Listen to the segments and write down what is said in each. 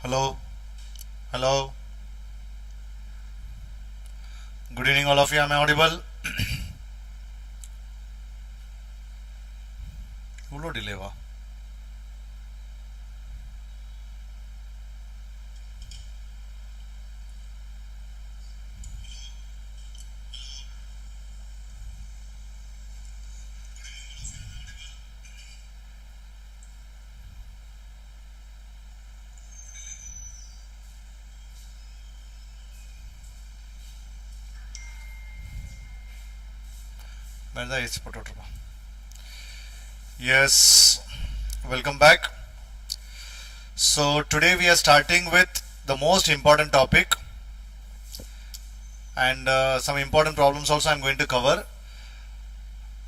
Hello, hello. Good evening, all of you. Am I audible? Hello, delay wa. Yes, welcome back. So today we are starting with the most important topic and some important problems also I'm going to cover.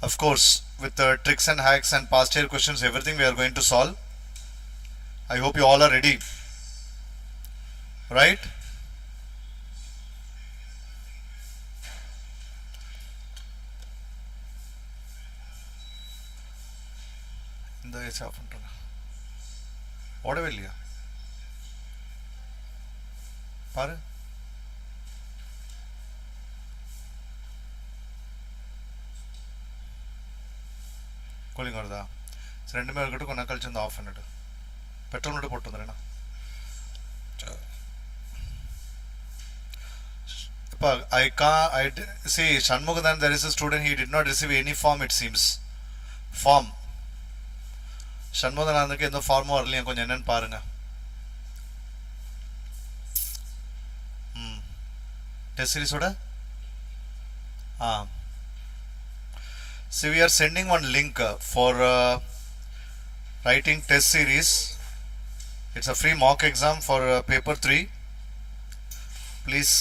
Of course, with the tricks and hacks and past year questions, everything we are going to solve. I hope you all are ready, right? இந்த AC off பண்ணுறேங்க ஓடவே இல்லையா பாரு cooling வருதா சரி ரெண்டுமே இருக்கட்டும் கொஞ்சம் கழிச்சு வந்து ஆஃப் பண்ணிட்டு பெட்ரோல் மட்டும் போட்டு வந்துடுறேண்ணா இப்போ I see Shanmugathan, there is a student, he did not receive any form, it seems. Form சண்முகநாதனுக்கு எந்த ஃபார்மும் வரலையா கொஞ்சம் என்னன்னு பாருங்க. டெஸ்ட் சீரிஸோட see we are sending one link for writing test series. It's a free mock exam for paper 3. Please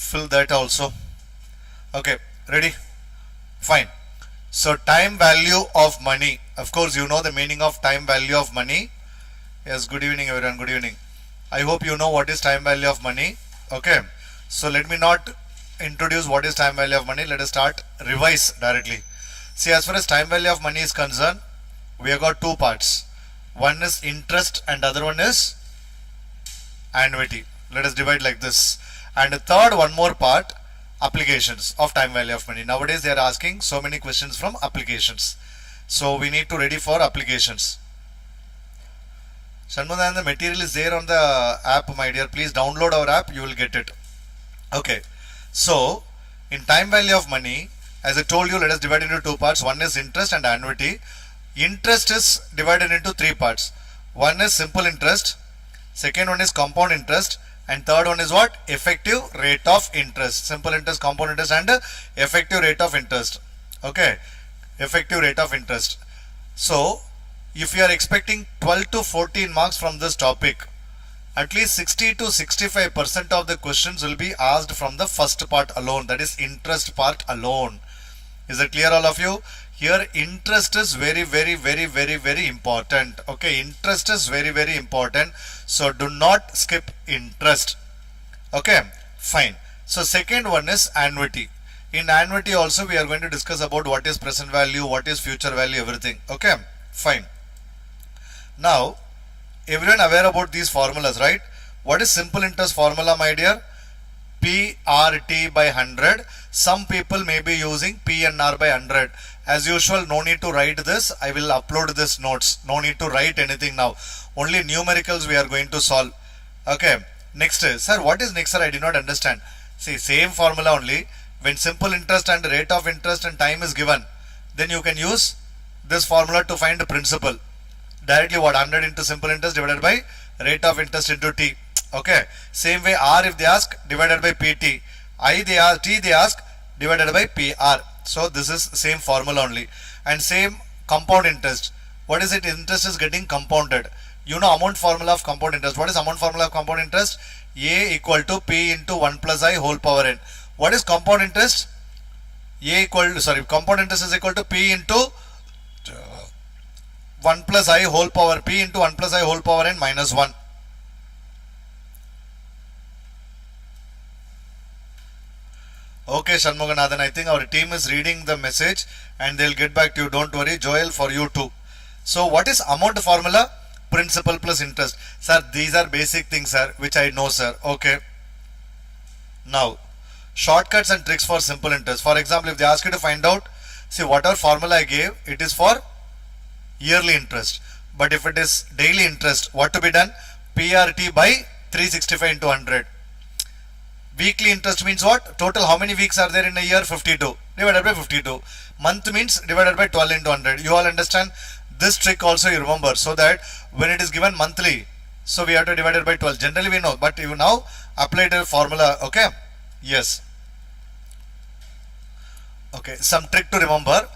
fill that also. Okay, ready? Fine. So time value of money. Of course you know the meaning of time value of money. Yes, good evening everyone, good evening. I hope you know what is time value of money. Okay, so let me not introduce what is time value of money. Let us start revise directly. See, as far as time value of money is concerned, we have got two parts. One is interest and other one is annuity. Let us divide like this. And the third one more part, applications of time value of money. Nowadays they are asking so many questions from applications, so we need to ready for applications. Shanmugathan, the material is there on the app, my dear. Please download our app, you will get it. Okay, so in time value of money, as I told you, let us divide into two parts. One is interest and annuity. Interest is divided into three parts. One is simple interest, second one is compound interest, and third one is what? Effective rate of interest. Simple interest, compound interest, and effective rate of interest. Okay, effective rate of interest. So if you are expecting 12 to 14 marks from this topic, at least 60 to 65% of the questions will be asked from the first part alone, that is interest part alone. Is it clear, all of you? Here interest is very important. Okay, interest is very important, so do not skip interest. Okay, fine. So second one is annuity. In annuity also we are going to discuss about what is present value, what is future value, everything. Okay, fine. Now everyone aware about these formulas, right? What is simple interest formula, my dear? PRT by 100. Some people may be using PNR by 100. As usual, no need to write this. I will upload this notes. No need to write anything now. Only numericals we are going to solve. Okay. Next, sir, what is next, sir? I did not understand. See, same formula only. When simple interest and rate of interest and time is given, then you can use this formula to find the principal. Directly what? 100 into simple interest divided by rate of interest into T. Okay. Same way R if they ask, divided by PT. I they ask, T they ask, divided by PR. So this is same formula only. And same compound interest. What is it? Interest is getting compounded. You know amount formula of compound interest. What is amount formula of compound interest? A equal to P into 1 plus I whole power n. What is compound interest? Compound interest is equal to P into 1 plus I whole power, P into 1 plus I whole power n minus 1. Okay, Shanmugathan, I think our team is reading the message and they'll get back to you. Don't worry, Joel, for you too. So what is amount formula? principal plus interest. Sir, these are basic things, sir, which I know, sir. Okay. Now, shortcuts and tricks for simple interest. For example, if they ask you to find out, see, whatever formula I gave, it is for yearly interest. But if it is daily interest, what to be done? PRT by 365 into 100. Weekly interest means what? Total how many weeks are there in a year? 52 divided by 52. Month means divided by 12 into 100. You all understand? This trick also you remember, so that when it is given monthly, so we have to divide it by 12. Generally we know, but you now apply the formula. Okay. Yes. Okay. Some trick to remember.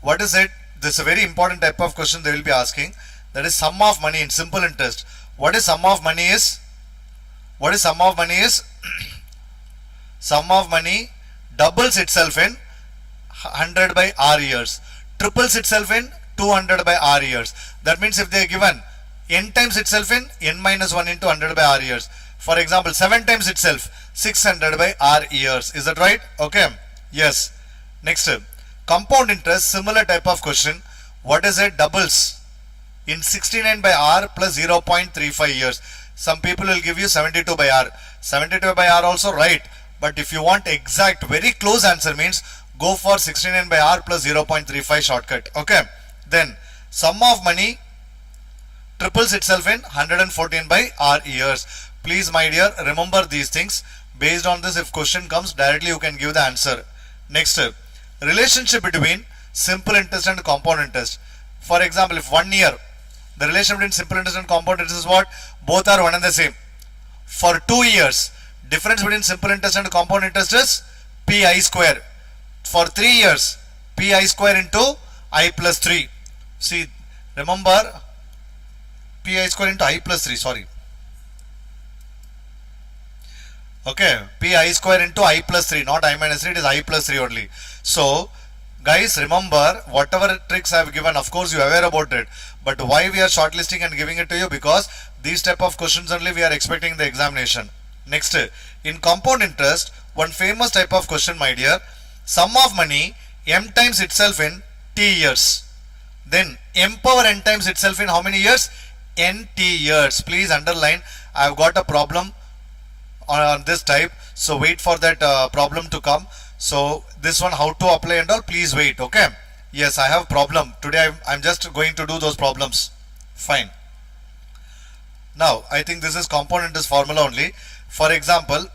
What is it? This is a very important type of question they will be asking. That is sum of money in simple interest. What is sum of money is? What is sum of money is? Sum of money doubles itself in 100 by r years, triples itself in 200 by r years. That means if they are given n times itself in n minus 1 into 100 by r years. For example, 7 times itself 600 by r years. Is that right? Okay. Yes. Next, compound interest, similar type of question. What is it? Doubles in 69 by r plus 0.35 years. Some people will give you 72 by r. 72 by r also right. But if you want exact, very close answer means go for 69 by r plus 0.35 shortcut. Okay. Then sum of money triples itself in 114 by r years. Please, my dear, remember these things. Based on this, if question comes, directly you can give the answer. Next, relationship between simple interest and compound interest. For example, if 1 year, the relation between simple interest and compound interest is what? Both are one and the same. For 2 years, difference between simple interest and compound interest is pi square. For 3 years, pi square into I plus 3. See, remember pi square into I plus 3, sorry. Okay, pi square into I plus 3, not I minus 3, it is I plus 3 only. So, guys, remember whatever tricks I have given, of course you are aware about it. But why we are shortlisting and giving it to you? Because these type of questions only we are expecting in the examination. Next, in compound interest, one famous type of question, my dear, sum of money m times itself in t years. Then m power n times itself in how many years? Nt years. Please underline, I have got a problem on this type, so wait for that problem to come. So this one, how to apply and all, please wait. Okay. Yes, I have problem today. I'm just going to do those problems. Fine. Now I think this is compound interest formula only. For example,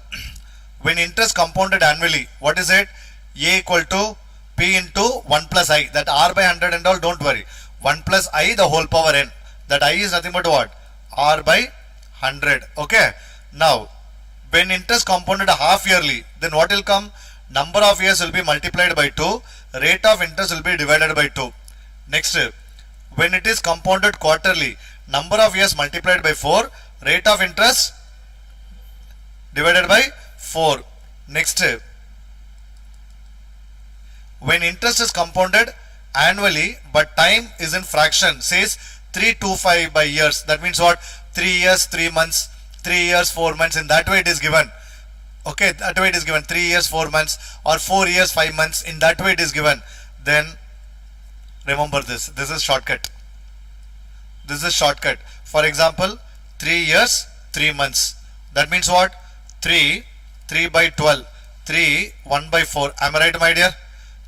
when interest compounded annually, what is it? A equal to P into 1 plus I. That R by 100 and all, don't worry. 1 plus I the whole power n. That I is nothing but what? R by 100. Okay. Now, when interest compounded half yearly, then what will come? Number of years will be multiplied by 2. Rate of interest will be divided by 2. Next, when it is compounded quarterly, number of years multiplied by 4. Rate of interest divided by 4. Next, when interest is compounded annually but time is in fraction, says 325 by years. That means what? 3 years, 3 months, 3 years, 4 months. In that way it is given. Okay, that way it is given. 3 years, 4 months, or 4 years, 5 months. In that way it is given. Then remember this. This is shortcut. This is shortcut. For example, 3 years, 3 months. That means what? 3 by 12. 3, 1 by 4. Am I right, my dear?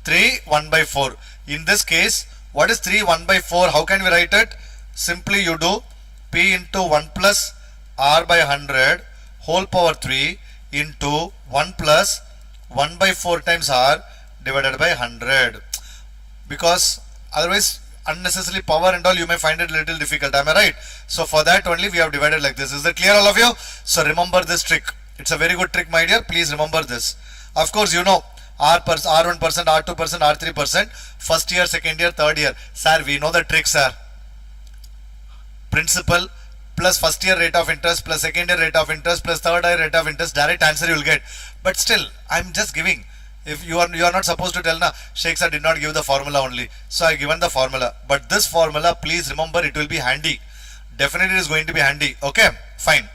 3, 1 by 4. In this case, what is 3, 1 by 4? How can we write it? Simply you do P into 1 plus R by 100 whole power 3 into 1 plus 1 by 4 times R divided by 100. Because otherwise unnecessarily power and all you may find it a little difficult. Am I right? So for that only we have divided like this. Is that clear, all of you? So remember this trick. It's a very good trick, my dear. Please remember this. Of course, you know R1%, R2%, R3%, first year, second year, third year. Sir, we know the trick, sir. Principal plus first year rate of interest plus second year rate of interest plus third year rate of interest, direct answer you will get. But still, I'm just giving. If you are not supposed to tell, na, Sheikh sir did not give the formula only. So I given the formula. But this formula, please remember, it will be handy. Definitely it is going to be handy. Okay, fine.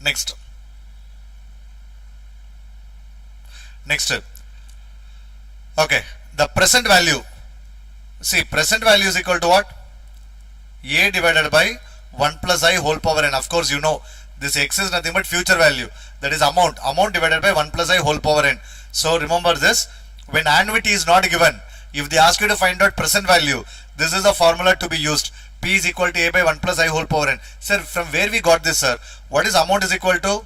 Next. Okay, the present value. See, present value is equal to what? A divided by 1 plus I whole power n. Of course, you know this x is nothing but future value, that is amount divided by 1 plus I whole power n. So remember this, when annuity is not given, if they ask you to find out present value, this is the formula to be used. P is equal to A by 1 plus I whole power n. Sir, from where we got this, sir? What is amount is equal to?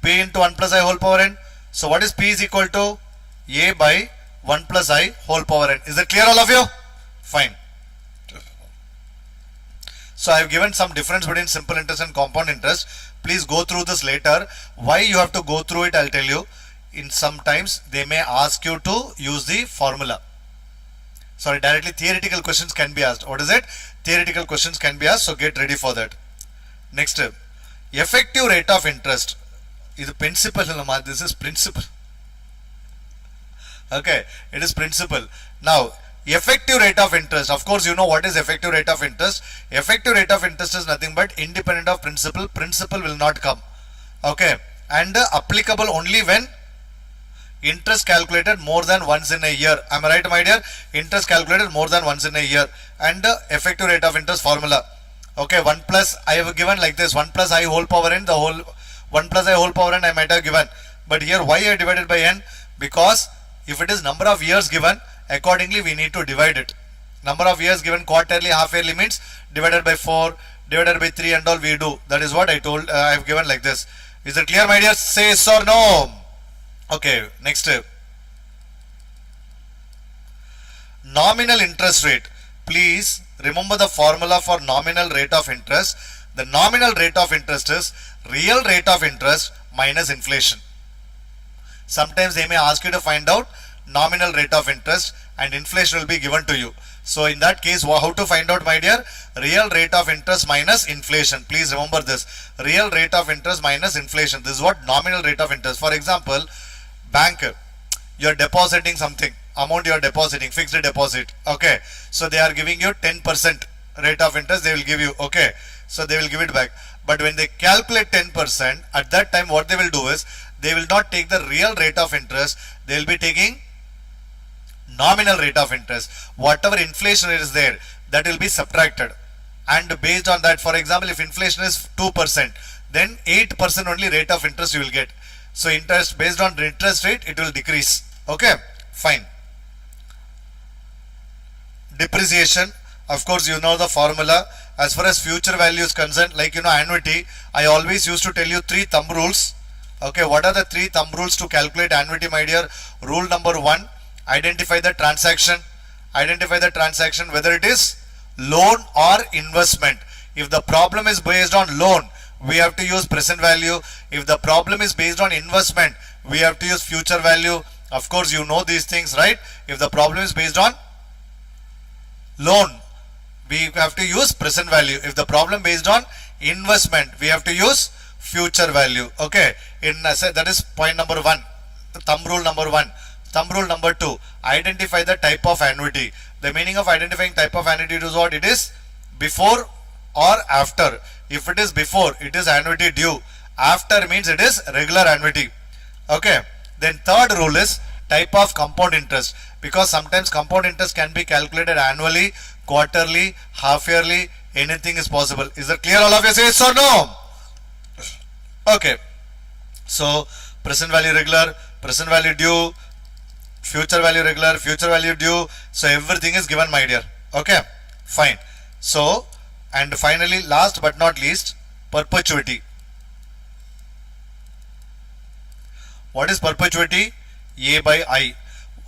P into 1 plus I whole power n. So what is P is equal to? A by 1 plus I whole power n. Is it clear, all of you? Fine. So I have given some difference between simple interest and compound interest. Please go through this later. Why you have to go through it, I'll tell you. In sometimes they may ask you to use the formula. Sorry, directly theoretical questions can be asked. What is it? Theoretical questions can be asked, so get ready for that. Next, effective rate of interest. This is principle. This is principle. Okay, it is principle. Now, effective rate of interest. Of course, you know what is effective rate of interest. Effective rate of interest is nothing but independent of principal. Principal will not come. Okay, and applicable only when interest calculated more than once in a year. Am I right, my dear? Interest calculated more than once in a year. And effective rate of interest formula. Okay, 1 plus I have given like this, 1 plus I whole power n, the whole 1 plus I whole power n I might have given. But here why I divided by n? Because if it is number of years given, accordingly we need to divide it. Number of years given quarterly, half yearly means divided by 4, divided by 3 and all we do. That is what I told, I have given like this. Is it clear, my dear? Say yes or no. Okay, next. Nominal interest rate. Please remember the formula for nominal rate of interest. The nominal rate of interest is real rate of interest minus inflation. Sometimes they may ask you to find out nominal rate of interest and inflation will be given to you. So in that case, how to find out, my dear? Real rate of interest minus inflation. Please remember this. Real rate of interest minus inflation. This is what nominal rate of interest. For example, bank, you are depositing something, amount you are depositing, fixed deposit. Okay, so they are giving you 10% rate of interest, they will give you. Okay, so they will give it back. But when they calculate 10%, at that time what they will do is, they will not take the real rate of interest, they will be taking nominal rate of interest. Whatever inflation is there, that will be subtracted. And based on that, for example, if inflation is 2%, then 8% only rate of interest you will get. So interest, based on the interest rate, it will decrease. Okay, fine. Depreciation, of course you know the formula. As far as future value is concerned, like you know annuity, I always used to tell you 3 thumb rules. Okay, what are the 3 thumb rules to calculate annuity, my dear? Rule number 1, identify the transaction. Identify the transaction whether it is loan or investment. If the problem is based on loan, we have to use present value. If the problem is based on investment, we have to use future value. Of course you know these things, right? If the problem is based on loan, we have to use present value. If the problem based on investment, we have to use future value. Okay, that is point number 1, thumb rule number 1. Thumb rule number 2, identify the type of annuity. The meaning of identifying type of annuity is what? It is before or after. If it is before, it is annuity due. After means it is regular annuity. Okay, then third rule is type of compound interest, because sometimes compound interest can be calculated annually, quarterly, half yearly, anything is possible. Is that clear, all of you? Say yes or no? Okay, so present value regular, present value due, future value regular, future value due. So everything is given, my dear. Okay, fine. So, and finally, last but not least, perpetuity. What is perpetuity? A by I.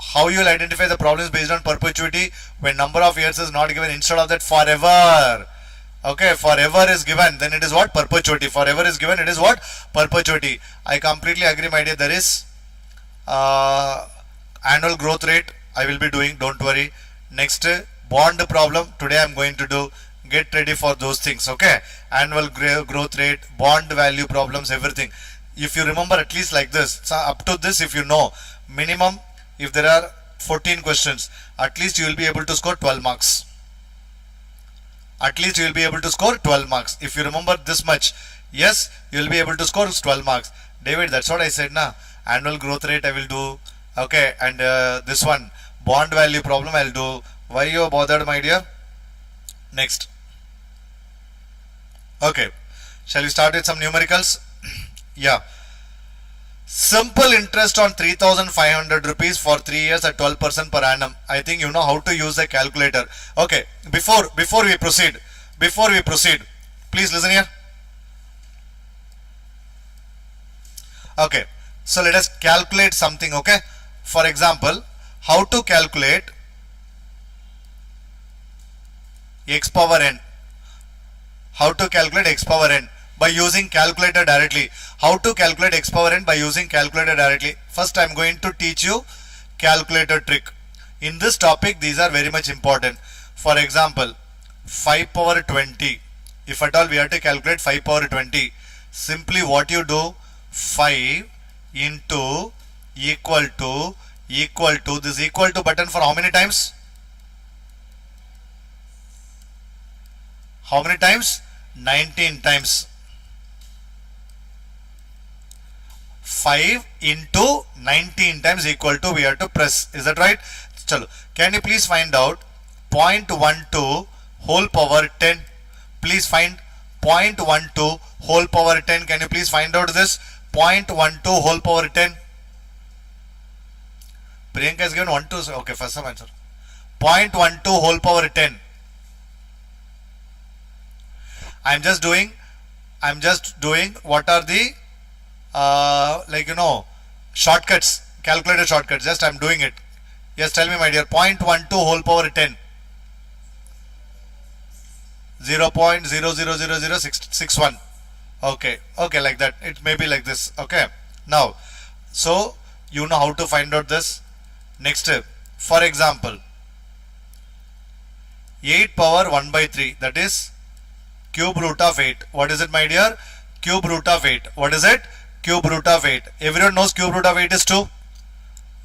How you will identify the problems based on perpetuity? When number of years is not given, instead of that forever. Okay, forever is given, then it is what? Perpetuity. Forever is given, it is what? Perpetuity. I completely agree, my dear. There is annual growth rate I will be doing, don't worry. Next, bond problem today I am going to do. Get ready for those things. Okay, annual growth rate, bond value problems, everything. If you remember at least like this, so up to this, if you know, minimum, if there are 14 questions, at least you will be able to score 12 marks. At least you will be able to score 12 marks. If you remember this much, yes, you will be able to score 12 marks. David, that's what I said, na. Annual growth rate I will do. Okay, and this one, bond value problem I will do. Why you are bothered, my dear? Next. Okay, shall we start with some numericals? Yeah. Simple interest on 3,500 rupees for 3 years at 12% per annum. I think you know how to use a calculator. Okay, before we proceed, please listen here. Okay, so let us calculate something. Okay, for example, how to calculate x power n. How to calculate x power n by using calculator directly. How to calculate x power n by using calculator directly. First I am going to teach you calculator trick. In this topic these are very much important. For example, 5 power 20. If at all we have to calculate 5 power 20, simply what you do, 5 into equal to this equal to button for how many times? How many times? 19 times. 5 into 19 times equal to we have to press. Is that right? Chalo. Can you please find out 0.12 whole power 10? Please find 0.12 whole power 10. Can you please find out this? 0.12 whole power 10. Priyanka has given 1 2. Okay, first some answer. 0.12 whole power 10. I'm just doing what are the shortcuts, calculator shortcuts. Just I'm doing it. Yes, tell me my dear. 0.12 whole power 10. 0.000061. Okay, like that. It may be like this. Okay. Now, so you know how to find out this. Next step. For example, 8 power 1 by 3. That is cube root of 8. What is it, my dear? Cube root of 8. What is it? Cube root of 8. Everyone knows cube root of 8 is 2?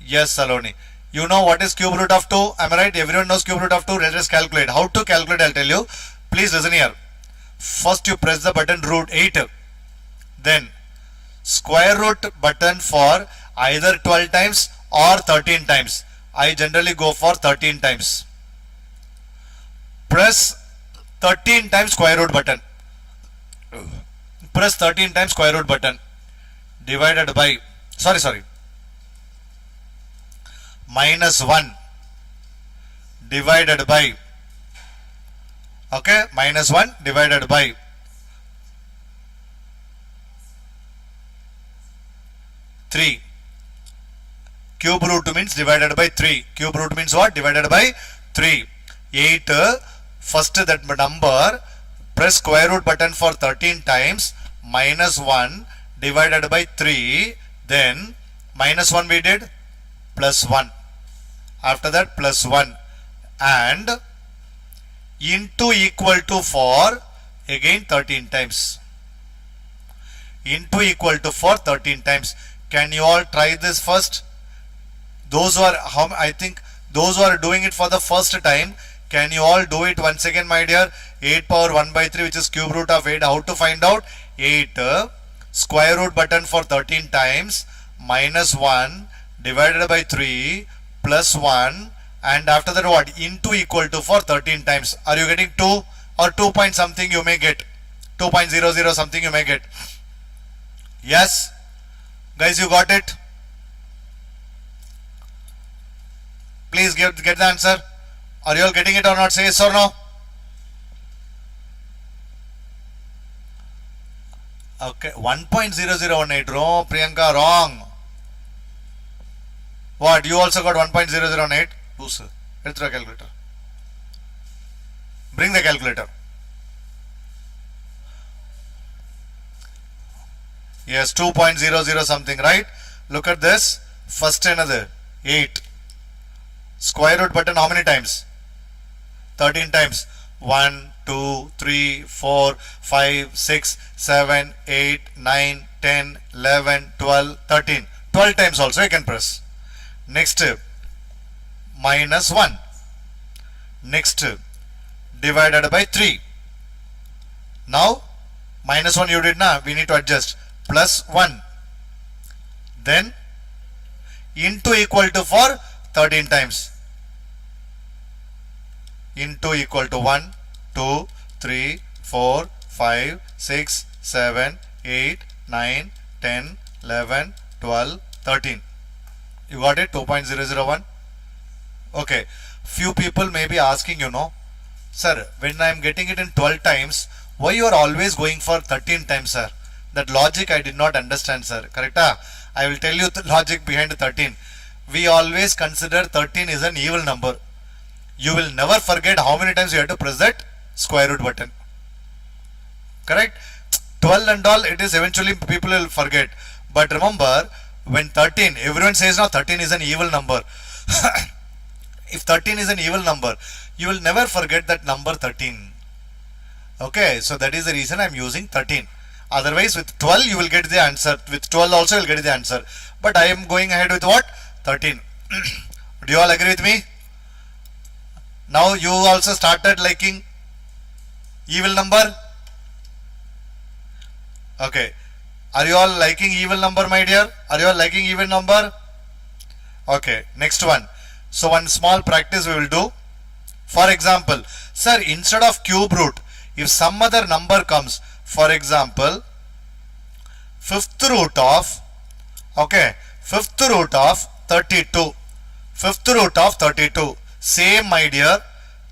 Yes, Saloni. You know what is cube root of 2? Am I right? Everyone knows cube root of 2. Let us calculate. How to calculate, I'll tell you. Please listen here. First you press the button root 8. Then square root button for either 12 times or 13 times. I generally go for 13 times. Press 13 times square root button. Press 13 times square root button. Divided by, minus 1 divided by, okay, minus 1 divided by 3. Cube root means divided by 3. Cube root means what? Divided by 3. 8. First that number, press square root button for 13 times, minus 1 divided by 3, then minus 1 we did, plus 1. After that plus 1 and into equal to for again 13 times. Into equal to for 13 times. Can you all try this first? Those who are, I think those who are doing it for the first time, can you all do it once again, my dear? 8 power 1 by 3, which is cube root of 8. How to find out? 8 square root button for 13 times, minus 1 divided by 3 plus 1, and after that what? Into equal to for 13 times. Are you getting 2 or 2 point something you may get? 2.00 something you may get. Yes? Guys, you got it? Please get the answer. Are you all getting it or not? Say yes or no. Okay, 1.0018. Wrong, Priyanka, wrong. What? You also got 1.008? Who's? Get the calculator. Bring the calculator. Yes, 2.00 something, right? Look at this. First another 8. Square root button how many times? 13 times. 1, 2, 3, 4, 5, 6, 7, 8, 9, 10, 11, 12, 13. 12 times also you can press. Next, minus 1. Next, divided by 3. Now, minus 1 you did now. We need to adjust. Plus 1. Then, into equal to for 13 times. Into equal to 1, 2, 3, 4, 5, 6, 7, 8, 9, 10, 11, 12, 13. You got it? 2.001. Okay. Few people may be asking, sir, when I am getting it in 12 times, why you are always going for 13 times, sir? That logic I did not understand, sir. Correct? I will tell you the logic behind 13. We always consider 13 is an even number. You will never forget how many times you have to press that square root button. Correct? 12 and all, it is eventually people will forget. But remember, when 13, everyone says now 13 is an evil number. If 13 is an evil number, you will never forget that number 13. Okay, so that is the reason I am using 13. Otherwise, with 12 you will get the answer. With 12 also you will get the answer. But I am going ahead with what? 13. Do you all agree with me? Now you also started liking evil number? Okay. Are you all liking evil number, my dear? Are you all liking even number? Okay. Next one. So one small practice we will do. For example, sir, instead of cube root, if some other number comes, for example, fifth root of 32. Fifth root of 32. Same, my dear.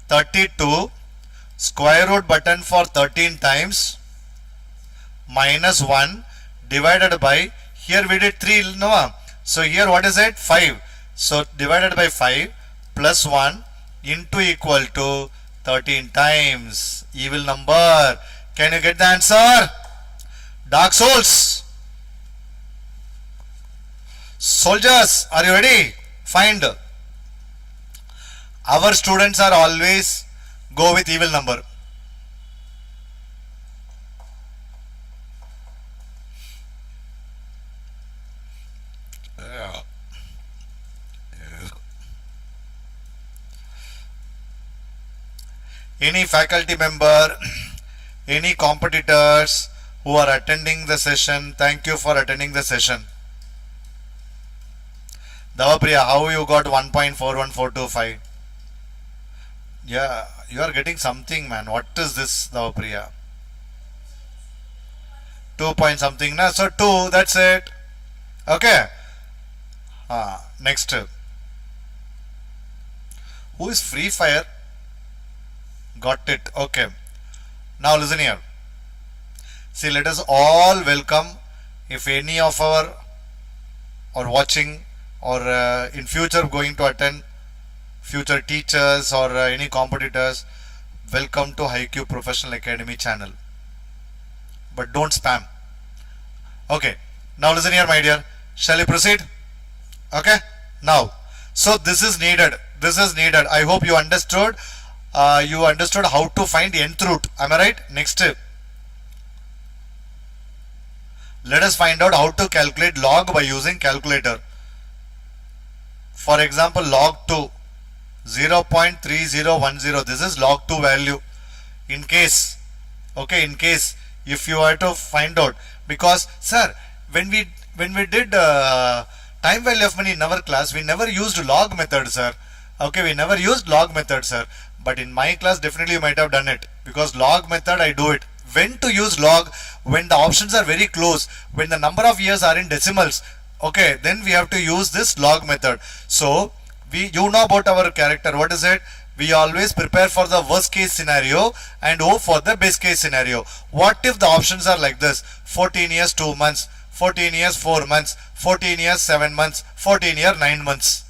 32 square root button for 13 times minus 1 divided by, here we did 3, no? So here what is it? 5. So divided by 5 plus 1 into equal to 13 times. Evil number. Can you get the answer? Dark souls. Soldiers, are you ready? Find. Our students are always go with evil number. Any faculty member, any competitors who are attending the session, thank you for attending the session. Davapriya, how you got 1.41425? Yeah, you are getting something, man. What is this, Davapriya? 2 point something, na? So 2, that's it. Okay. Next. Who is Free Fire? Got it. Okay. Now listen here. See, let us all welcome, if any of our or watching or in future going to attend, future teachers or any competitors, welcome to HiQ Professional Academy channel. But don't spam. Okay. Now listen here, my dear. Shall we proceed? Okay. Now, so this is needed. This is needed. I hope you understood. You understood how to find nth root. Am I right? Next. Let us find out how to calculate log by using calculator. For example, log 2, 0.3010. This is log 2 value. In case, okay, in case if you are to find out, because sir, when we did time value of money in our class, we never used log method, sir. Okay, we never used log method, sir. But in my class, definitely you might have done it, because log method I do it. When to use log? When the options are very close, when the number of years are in decimals, okay, then we have to use this log method. So you know about our character. What is it? We always prepare for the worst case scenario and hope for the best case scenario. What if the options are like this? 14 years 2 months, 14 years 4 months, 14 years 7 months, 14 years 9 months.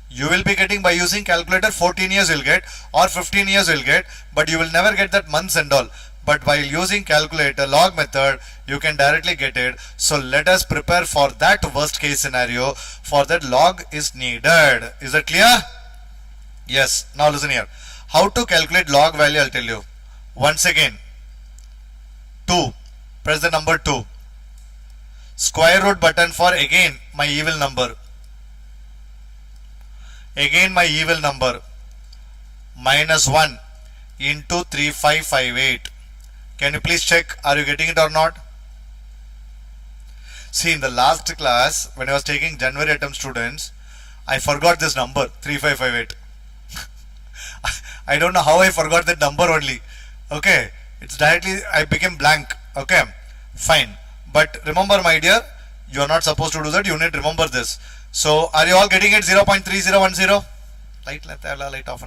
You will be getting by using calculator 14 years you'll get, or 15 years you'll get, but you will never get that months and all. But while using calculator log method, you can directly get it. So let us prepare for that worst case scenario. For that log is needed. Is that clear? Yes. Now listen here. How to calculate log value, I'll tell you. Once again, 2. Press the number 2. Square root button for again my evil number. Again my evil number. Minus 1 into 3558. Can you please check? Are you getting it or not? See, in the last class, when I was taking January attempt students, I forgot this number, 3558. I don't know how I forgot that number only. Okay. It's directly, I became blank. Okay, fine. But remember, my dear, you are not supposed to do that. You need to remember this. So, are you all getting it? 0.3010? Light off.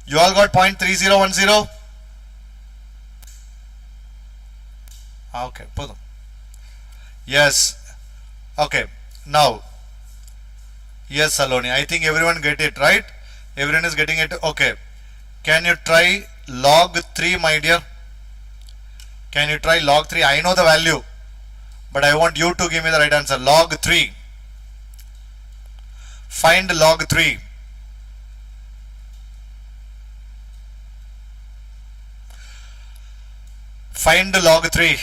You all got 0.3010? Okay, yes. Okay, now, yes, Saloni, I think everyone get it, right? Everyone is getting it. Okay, can you try log 3, my dear? Can you try log 3? I know the value, but I want you to give me the right answer. Log 3. Find log 3. Find log 3.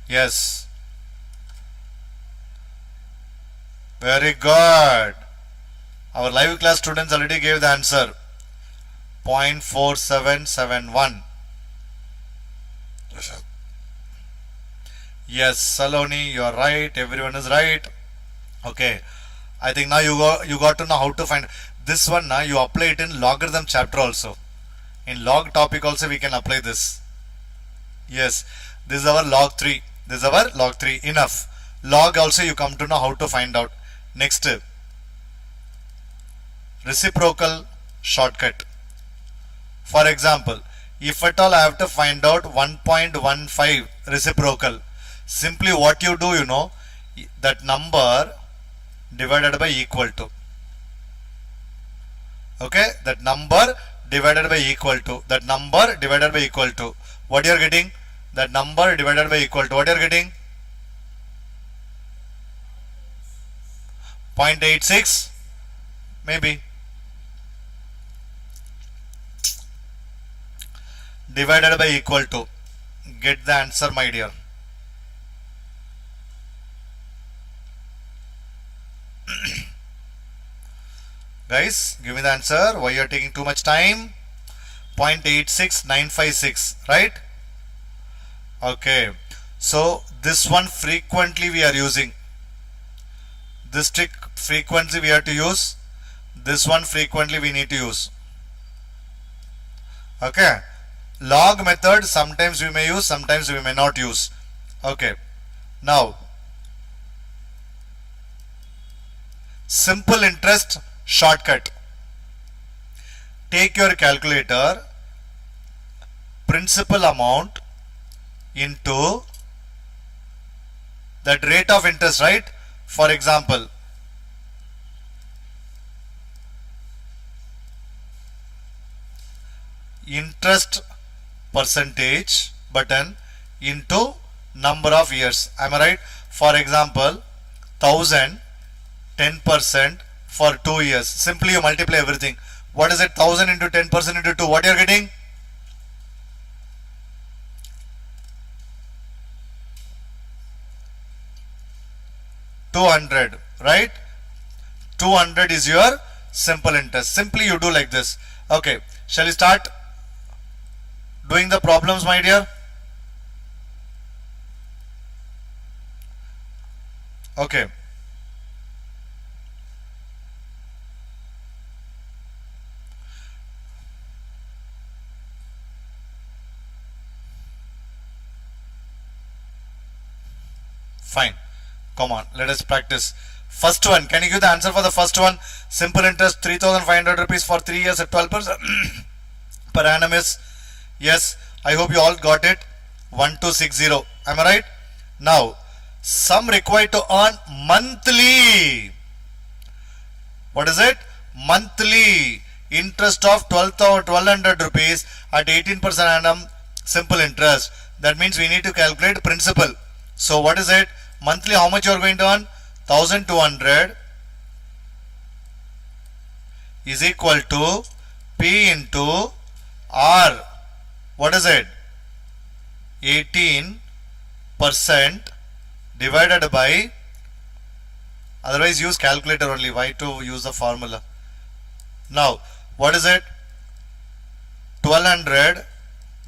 Yes. Very good. Our live class students already gave the answer. 0.4771. Yes, Saloni, you are right. Everyone is right. Okay. I think now you got to know how to find this one. Now you apply it in logarithm chapter also. In log topic also we can apply this. Yes. This is our log 3. This is our log 3. Enough. Log also you come to know how to find out. Next, reciprocal shortcut. For example, if at all I have to find out 1.15 reciprocal, simply what you do, that number divided by equal to. Okay, that number divided by equal to. That number divided by equal to. What you are getting? That number divided by equal to. What you are getting? 0.86 maybe. Divided by equal to. Get the answer, my dear. Guys, give me the answer. Why you are taking too much time? 0.86956, right? Okay. So this one frequently we are using. This trick frequently we have to use. This one frequently we need to use. Okay. Log method sometimes we may use, sometimes we may not use. Okay. Now, simple interest shortcut. Take your calculator, principal amount into that rate of interest, right? For example, interest percentage button into number of years. Am I right? For example, 1000, 10% for 2 years. Simply you multiply everything. What is it? 1000 into 10% into 2. What you are getting? $200, right? 200 is your simple interest. Simply you do like this. Okay. Shall we start doing the problems, my dear? Okay. Fine. Come on, let us practice. First one, can you give the answer for the first one? Simple interest 3,500 rupees for 3 years at 12% per annum is, yes, I hope you all got it. 1260. Am I right? Now, sum required to earn monthly. What is it? Monthly interest of 1200 rupees at 18% annum simple interest. That means we need to calculate principal. So what is it? Monthly, how much you are going to earn? 1200 is equal to P into R. What is it? 18% divided by, otherwise use calculator only. Why to use the formula? Now, what is it? 1200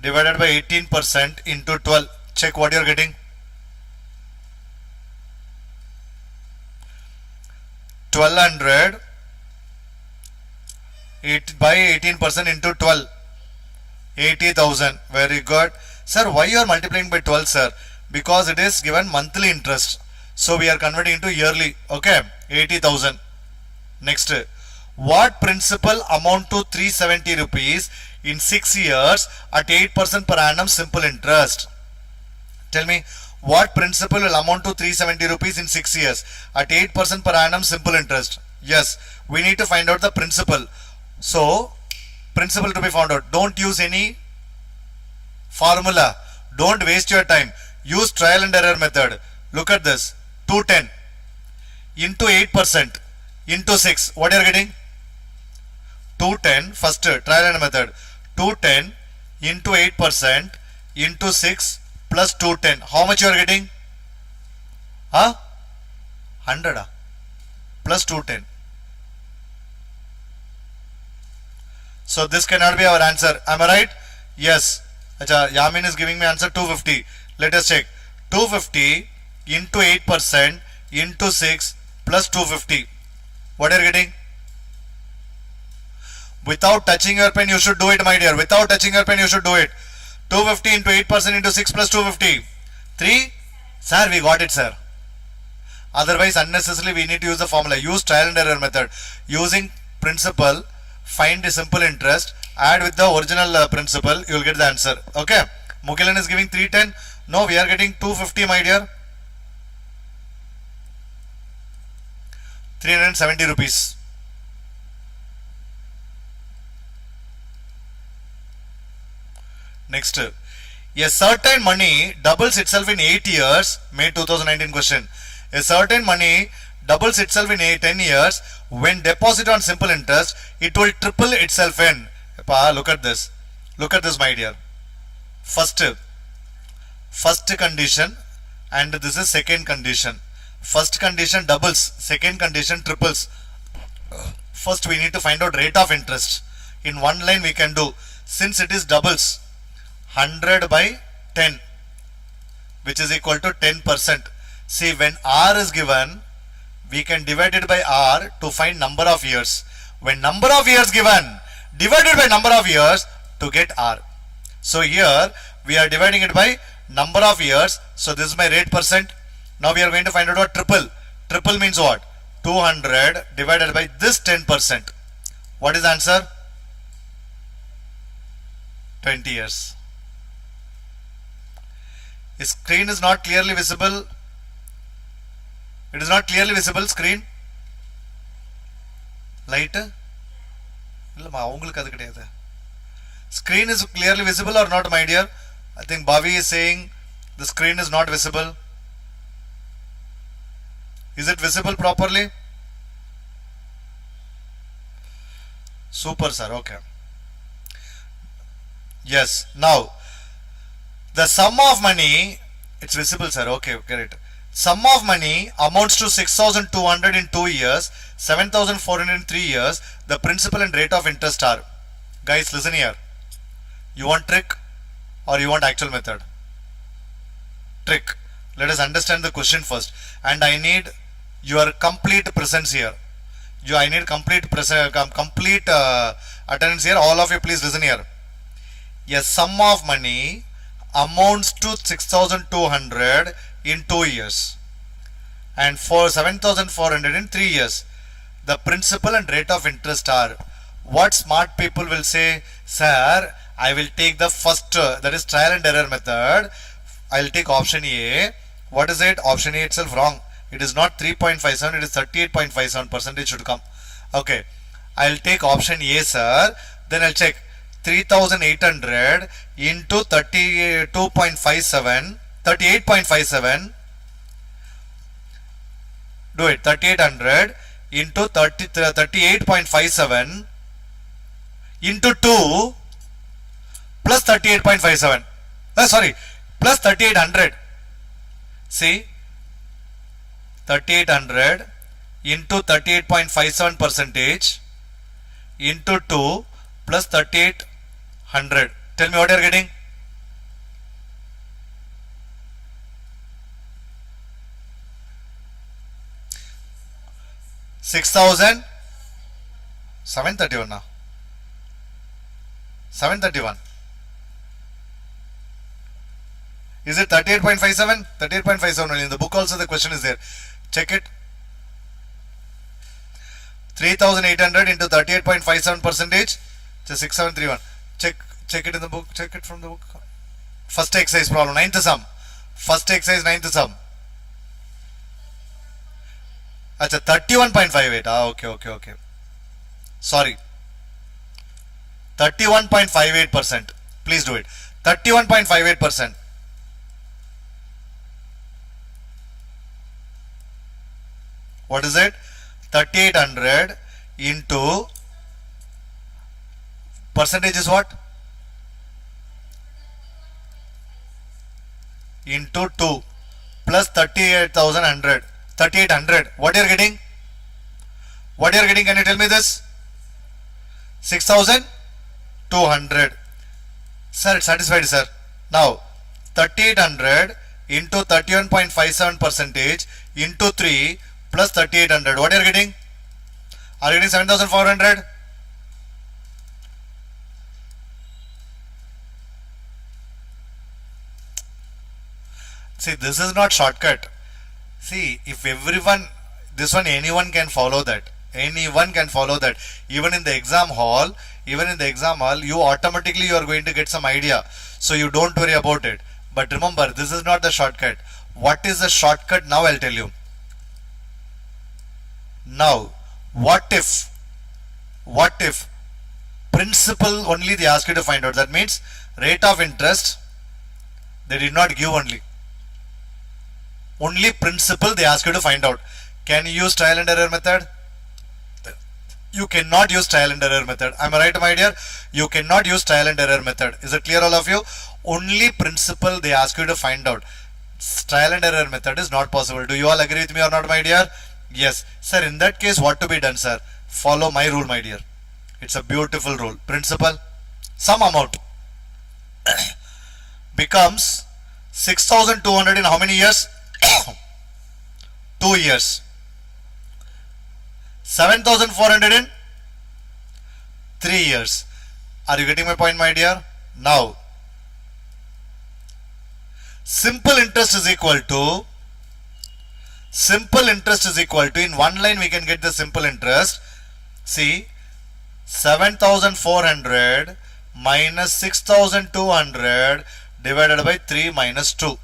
divided by 18% into 12. Check what you are getting. 1200 by 18% into 12, 80,000. Very good. Sir, why you are multiplying by 12, sir? Because it is given monthly interest. So we are converting into yearly. Okay, 80,000. Next, what principal amount to 370 rupees in 6 years at 8% per annum simple interest? Tell me, what principal will amount to 370 rupees in 6 years at 8% per annum simple interest? Yes, we need to find out the principal. So, principal to be found out. Don't use any formula. Don't waste your time. Use trial and error method. Look at this. 210 into 8% into 6. What are you getting? 210. First trial and error method. 210 into 8% into 6 plus 210. How much you are getting? 100 plus 210. So this cannot be our answer. Am I right? Yes. Yamin is giving me answer 250. Let us check. 250 into 8% into 6 plus 250. What are you getting? Without touching your pen, you should do it, my dear. Without touching your pen, you should do it. 250 into 8% into 6 plus 250. 3. Sir, we got it, sir. Otherwise, unnecessarily, we need to use the formula. Use trial and error method. Using principle, find the simple interest, add with the original principle, you will get the answer. Okay. Mugilan is giving 310. No, we are getting 250, my dear. 370 rupees. Next. A certain money doubles itself in 8 years. May 2019 question. A certain money doubles itself in 10 years. When deposited on simple interest, it will triple itself in. Look at this. Look at this, my dear. First condition, and this is second condition. First condition doubles, second condition triples. First we need to find out rate of interest. In one line we can do, since it is doubles, 100 by 10, which is equal to 10%. See, when R is given, we can divide it by R to find number of years. When number of years given, divided by number of years to get R. So here we are dividing it by number of years. So this is my rate percent. Now we are going to find out what triple. Triple means what? 200 divided by this 10%. What is the answer? 20 years. The screen is not clearly visible. It is not clearly visible screen. Light? Screen is clearly visible or not, my dear? I think Bhavi is saying the screen is not visible. Is it visible properly? Super, sir. Okay. Yes. Now, the sum of money, it's visible, sir. Okay, great. Sum of money amounts to 6,200 in 2 years, 7,400 in 3 years. The principal and rate of interest are. Guys, listen here. You want trick or you want actual method? Trick. Let us understand the question first. And I need your complete presence here. I need complete attendance here. All of you, please listen here. A sum of money amounts to 6,200 in 2 years and for 7,400 in 3 years. The principal and rate of interest are. What smart people will say, sir, I will take the first, that is trial and error method. I will take option A. What is it? Option A itself wrong. It is not 3.57, it is 38.57% should come. Okay. I will take option A, sir. Then I will check 3,800 into 32.57, 38.57. Do it. 3,800 into 38.57 into 2 plus 38.57. Sorry, plus 3,800. See, 3,800 into 38.57% into 2 plus 3,800. Tell me what you are getting. 6,000. 731 now. 731. Is it 38.57? 38.57 only. In the book also the question is there. Check it. 3,800 into 38.57 percentage. Just 6,731. Check it in the book. Check it from the book. First exercise problem. 9th sum. First exercise 9th sum. Acha 31.58. Okay. Sorry. 31.58%. Please do it. 31.58%. What is it? 3,800 into percentage is what? Into 2 plus 38,100. 3,800. What you are getting? What you are getting? Can you tell me this? 6,200. Sir, it's satisfied, sir. Now, 3,800 into 31.57 percentage into 3 plus 3,800. What are you getting? Are you getting 7,400? See, this is not shortcut. See, if everyone, this one, anyone can follow that. Anyone can follow that. Even in the exam hall, you automatically you are going to get some idea. So you don't worry about it. But remember, this is not the shortcut. What is the shortcut? Now I'll tell you. Now, what if principal only they ask you to find out? That means rate of interest they did not give only principal they ask you to find out. Can you use trial and error method? You cannot use trial and error method. Am I right, my dear? You cannot use trial and error method. Is it clear, all of you? Only principal they ask you to find out. Trial and error method is not possible. Do you all agree with me or not, my dear? Yes. Sir, in that case, what to be done, sir? Follow my rule, my dear. It's a beautiful rule. Principal, some amount becomes 6,200 in how many years? 2 years. 7,400 in 3 years. Are you getting my point, my dear? Now, simple interest is equal to, in one line we can get the simple interest. See, 7,400 minus 6,200 divided by 3 minus 2.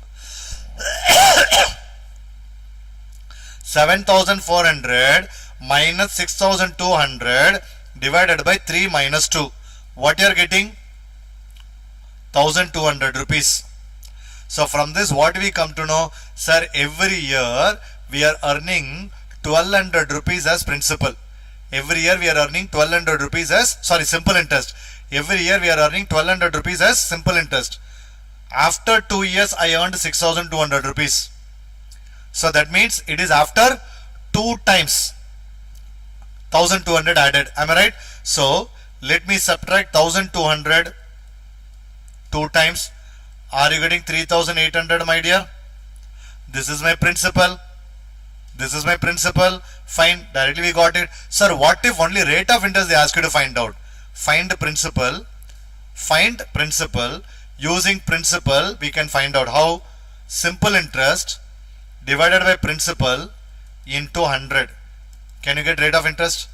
7,400 minus 6,200 divided by 3 minus 2. What you are getting? 1,200 rupees. So from this what we come to know? Sir, every year we are earning 1,200 rupees as principal. Every year we are earning 1,200 rupees as, simple interest. Every year we are earning 1,200 rupees as simple interest. After 2 years I earned 6,200 rupees. So that means it is after 2 times 1,200 added. Am I right? So let me subtract 1,200 2 times. Are you getting 3,800, my dear? This is my principal. Fine. Directly we got it. Sir, what if only rate of interest they ask you to find out? Find principal. Using principal we can find out how. Simple interest divided by principal into 100. Can you get rate of interest?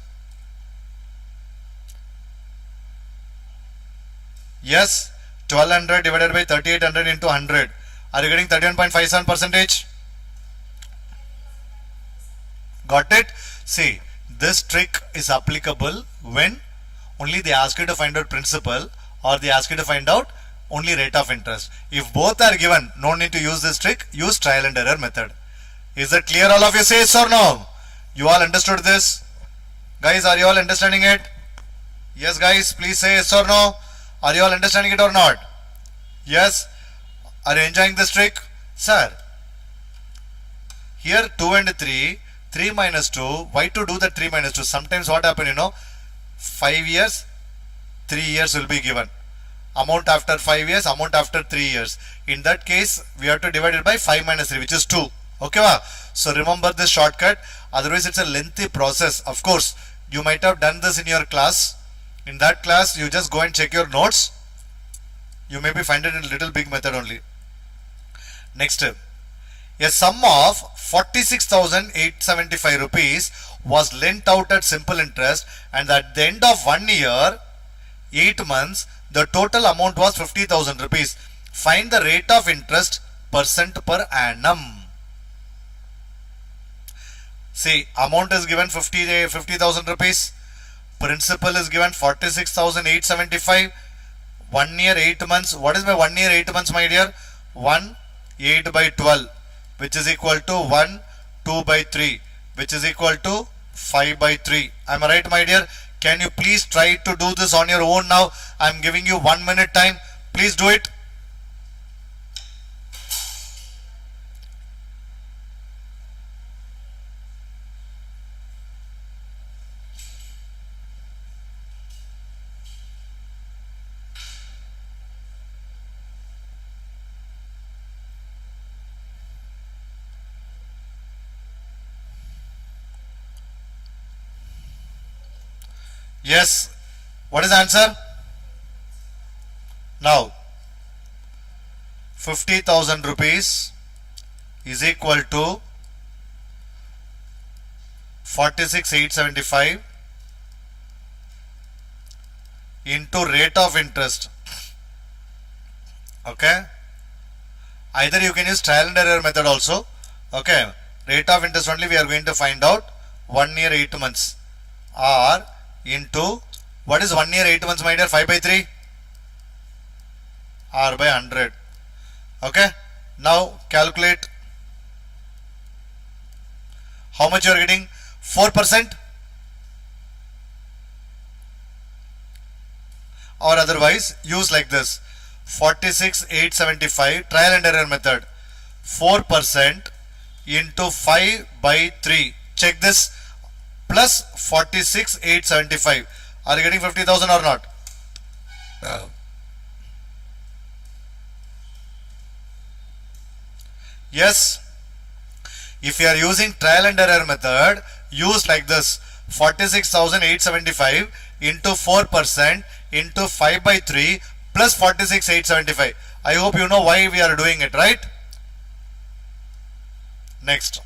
Yes. 1,200 divided by 3,800 into 100. Are you getting 31.57 percentage? Got it? See, this trick is applicable when only they ask you to find out principal or they ask you to find out only rate of interest. If both are given, no need to use this trick. Use trial and error method. Is that clear, all of you? Say yes or no? You all understood this? Guys, are you all understanding it? Yes, guys, please say yes or no. Are you all understanding it or not? Yes. Are you enjoying this trick? Sir, here 2 and 3, 3 minus 2. Why to do the 3 minus 2? Sometimes what happen, 5 years, 3 years will be given. Amount after 5 years, amount after 3 years. In that case, we have to divide it by 5 minus 3, which is 2. Okay, So remember this shortcut, otherwise it's a lengthy process. Of course, you might have done this in your class. In that class, you just go and check your notes. You maybe find it in little big method only. Next step. A sum of 46,875 rupees was lent out at simple interest, and at the end of 1 year, 8 months, the total amount was 50,000 rupees. Find the rate of interest percent per annum. See, amount is given 50,000 rupees. Principal is given 46,875. 1 year 8 months. What is my 1 year 8 months, my dear? 1 8 by 12, which is equal to 1 2 by 3, which is equal to 5 by 3. Am I right, my dear? Can you please try to do this on your own now? I am giving you 1 minute time. Please do it. Yes. What is the answer? Now, 50,000 rupees is equal to 46,875 into rate of interest. Okay. Either you can use trial and error method also. Okay. Rate of interest only we are going to find out. 1 year 8 months. Or into, what is 1 year 8 months, my dear? 5 by 3 r by 100. Okay. Now calculate. How much you are getting? 4%, or otherwise use like this: 46,875 trial and error method. 4% into 5 by 3. Check this. Plus 46,875. Are you getting 50,000 or not? Yes. If you are using trial and error method, use like this: 46,875 into 4% into 5 by 3 plus 46,875. I hope you know why we are doing it, right? Next.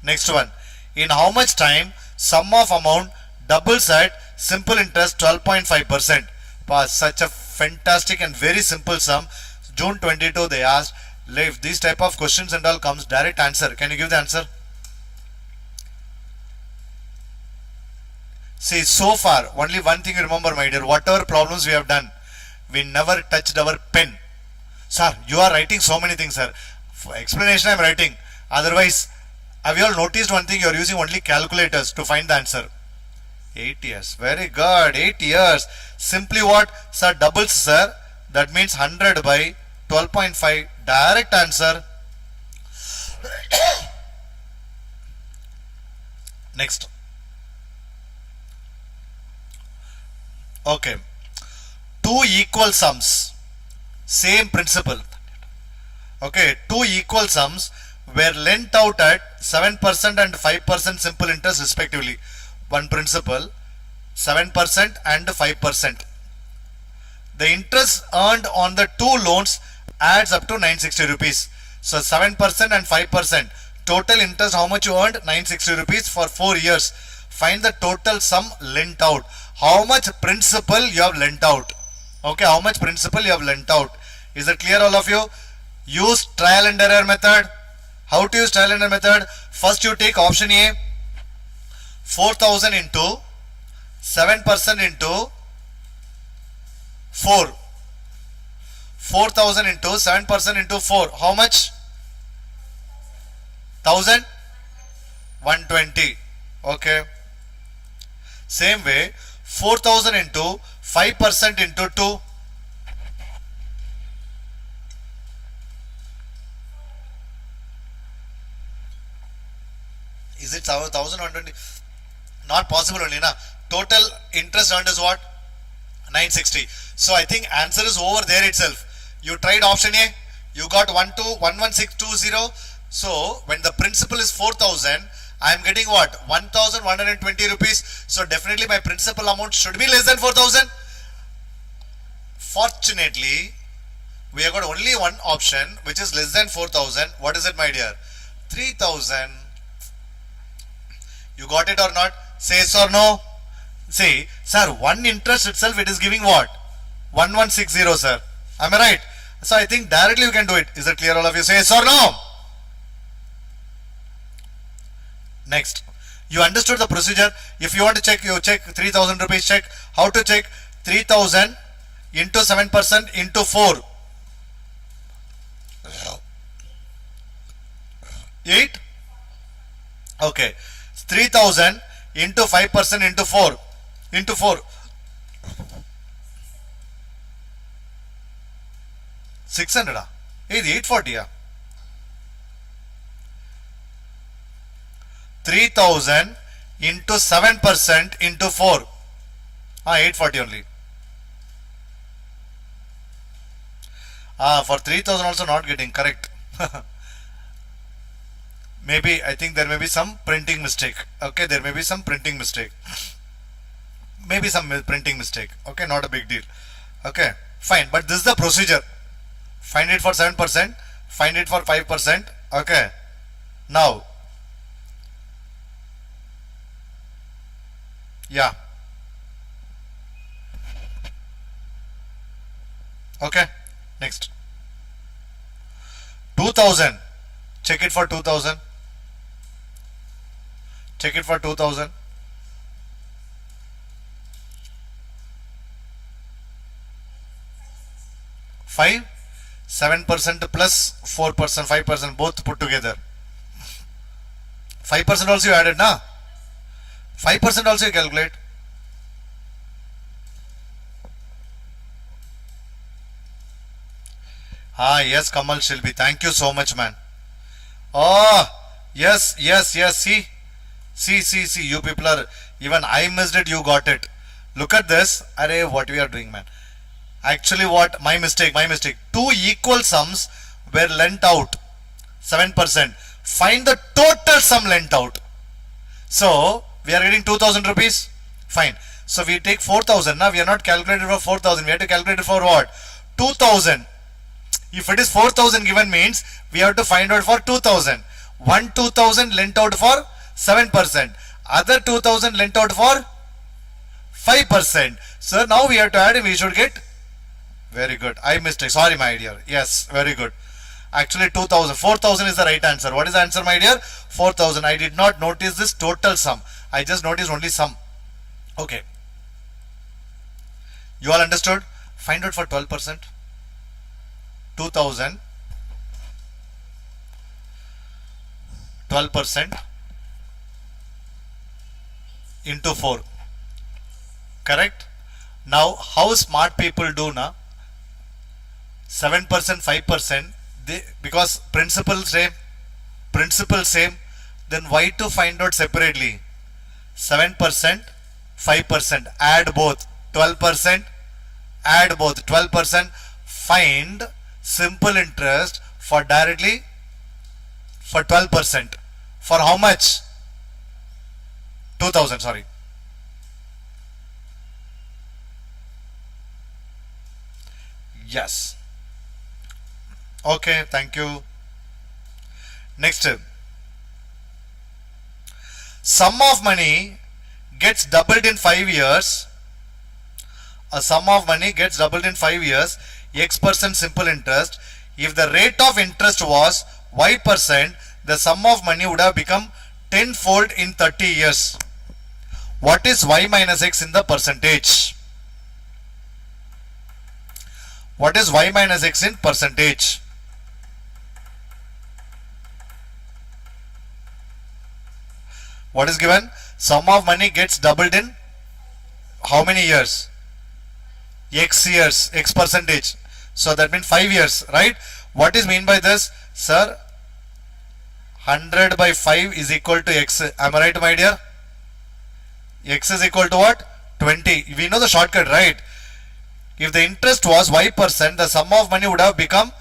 Next one. In how much time sum of amount doubles at simple interest 12.5%? Such a fantastic and very simple sum. June 22 they asked. If these type of questions and all comes, direct answer. Can you give the answer? See, so far only one thing you remember, my dear. Whatever problems we have done, we never touched our pen. Sir, you are writing so many things, sir. For explanation I am writing. Otherwise, have you all noticed one thing? You are using only calculators to find the answer. 8 years. Very good. 8 years. Simply what? Sir, doubles, sir. That means 100 by 12.5. Direct answer. Next. Okay. Two equal sums. Same principle. Okay. Two equal sums were lent out at 7% and 5% simple interest respectively. One principal, 7% and 5%. The interest earned on the two loans adds up to 960 rupees. So 7% and 5%. Total interest, how much you earned? 960 rupees for 4 years. Find the total sum lent out. How much principal you have lent out? Okay, how much principal you have lent out? Is it clear, all of you? Use trial and error method. How to use trial and error method? First you take option A, 4,000 into 7% into 4. 4,000 into 7% into 4. How much? 1,000? 120. Okay. Same way, 4,000 into 5% into 2. Is it 1,120? Not possible only, na? Total interest earned is what? 960. So I think answer is over there itself. You tried option A, You got 11,620. So when the principal is 4,000, I am getting what? 1,120 rupees. So definitely my principal amount should be less than 4,000. Fortunately, we have got only one option which is less than 4,000. What is it, my dear? 3,000. You got it or not? Say yes or no. See, sir, one interest itself it is giving what? 1160, sir. Am I right? So I think directly you can do it. Is it clear, all of you? Say yes or no. Next, you understood the procedure. If you want to check, you check 3,000 rupees check. How to check? 3,000 into 7% into 4. 8. Okay. 3,000 into 5% into 4. Into 4. 600. Hey, 840. 3,000 into 7% into 4. 840 only. For 3,000 also not getting correct. Maybe, I think there may be some printing mistake. Okay, there may be some printing mistake. Maybe some printing mistake. Okay, not a big deal. Okay, fine. But this is the procedure. Find it for 7%. Find it for 5%. Okay. Now, yeah. Okay. Next. 2,000. Check it for 2,000. Check it for 2,000. Five, 7% plus 4%, 5% both put together. 5% also you added, na? 5% also you calculate. Yes, Kamal Shilbi. Thank you so much, man. Oh, yes. See. You people are, even I missed it, you got it. Look at this. Array, what we are doing, man. Actually, what? My mistake. Two equal sums were lent out. 7%. Find the total sum lent out. So, we are getting 2,000 rupees. Fine. So, we take 4,000. Now, we are not calculated for 4,000. We have to calculate it for what? 2,000. If it is 4,000 given means, we have to find out for 2,000. 2,000 lent out for 7%. Other 2,000 lent out for 5%. So now we have to add and we should get. Very good. I missed it. Sorry, my dear. Yes, very good. Actually 2,000. 4,000 is the right answer. What is the answer, my dear? 4,000. I did not notice this total sum. I just noticed only sum. Okay. You all understood? Find out for 12%. 2,000. 12% into 4. Correct? Now, how smart people do now? 7%, 5%, because principal same, then why to find out separately? 7%, 5%, add both. 12%, add both. 12%, find simple interest for directly for 12%. For how much? 2,000, sorry. Yes. Okay, thank you. Next. Sum of money gets doubled in 5 years. A sum of money gets doubled in 5 years. X% simple interest. If the rate of interest was Y%, the sum of money would have become tenfold in 30 years. What is Y minus X in the percentage? What is Y minus X in percentage? What is given? Sum of money gets doubled in how many years? X years, X percentage. So that means 5 years, right? What is mean by this? Sir, 100 by 5 is equal to X. Am I right, my dear? X is equal to what? 20. We know the shortcut, right? If the interest was Y%, the sum of money would have become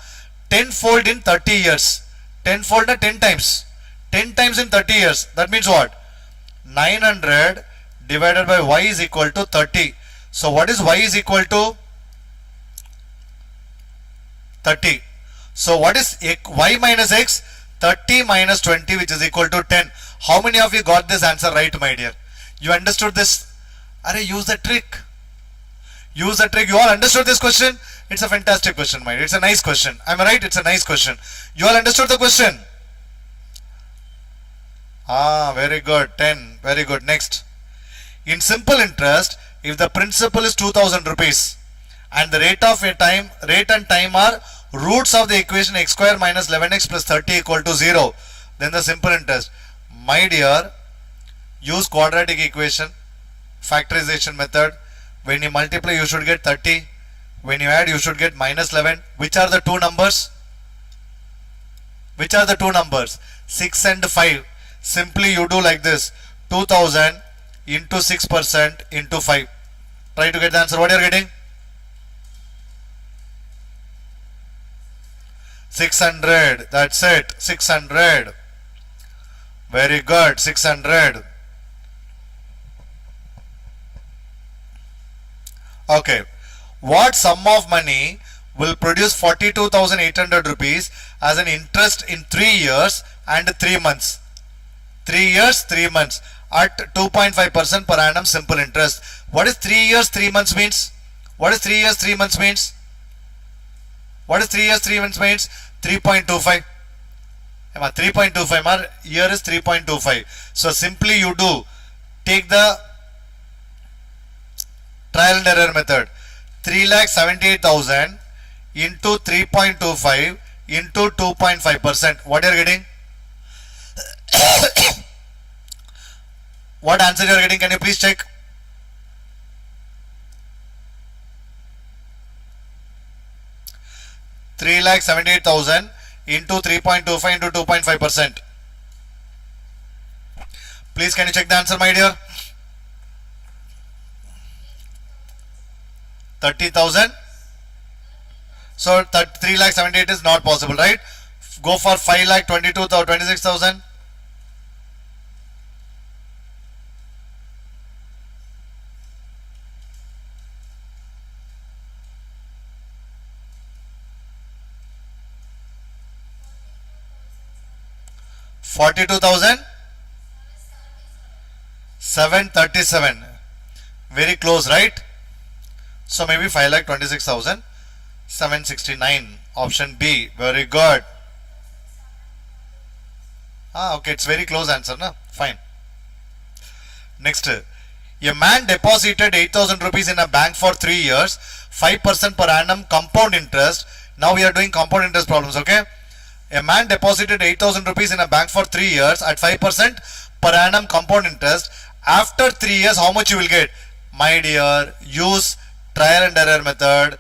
Tenfold in 30 years. Tenfold 10 times. 10 times in 30 years. That means what? 900 divided by y is equal to 30. So what is y is equal to? 30. So what is y minus x? 30 minus 20, which is equal to 10. How many of you got this answer right, my dear? You understood this? Arey, use the trick. Use the trick. You all understood this question? It's a fantastic question, my dear. It's a nice question. Am I right? It's a nice question. You all understood the question? Very good. 10. Very good. Next. In simple interest, if the principal is 2000 rupees and the rate and time are roots of the equation x square minus 11x plus 30 equal to 0, then the simple interest. My dear, use quadratic equation, factorization method. When you multiply, you should get 30. When you add, you should get minus 11. Which are the two numbers? Which are the two numbers? 6 and 5. Simply you do like this. 2000 into 6% into 5. Try to get the answer. What you are getting? 600. That's it. 600. Very good. 600. Okay. What sum of money will produce 42,800 rupees as an interest in 3 years and 3 months? 3 years, 3 months at 2.5% per annum simple interest. What is 3 years, 3 months means? What is 3 years, 3 months means? What is 3 years, 3 months means? 3.25. 3.25 year is 3.25. So simply you do take the trial and error method. 3,78,000 into 3.25 into 2.5%. What you are getting? What answer you are getting? Can you please check? $3,78,000 into 3.25 into 2.5%. Please, can you check the answer, my dear? 30,000. So 3,78,000 is not possible, right? Go for 5,22,000 or 26,000. $42,737. Very close, right? So maybe 5,26,769. Option B. Very good. Okay, it's very close answer, na? Fine. Next. A man deposited 8,000 rupees in a bank for 3 years, 5% per annum compound interest. Now we are doing compound interest problems, okay? A man deposited 8,000 rupees in a bank for 3 years at 5% per annum compound interest. After 3 years, how much you will get? My dear, use trial and error method.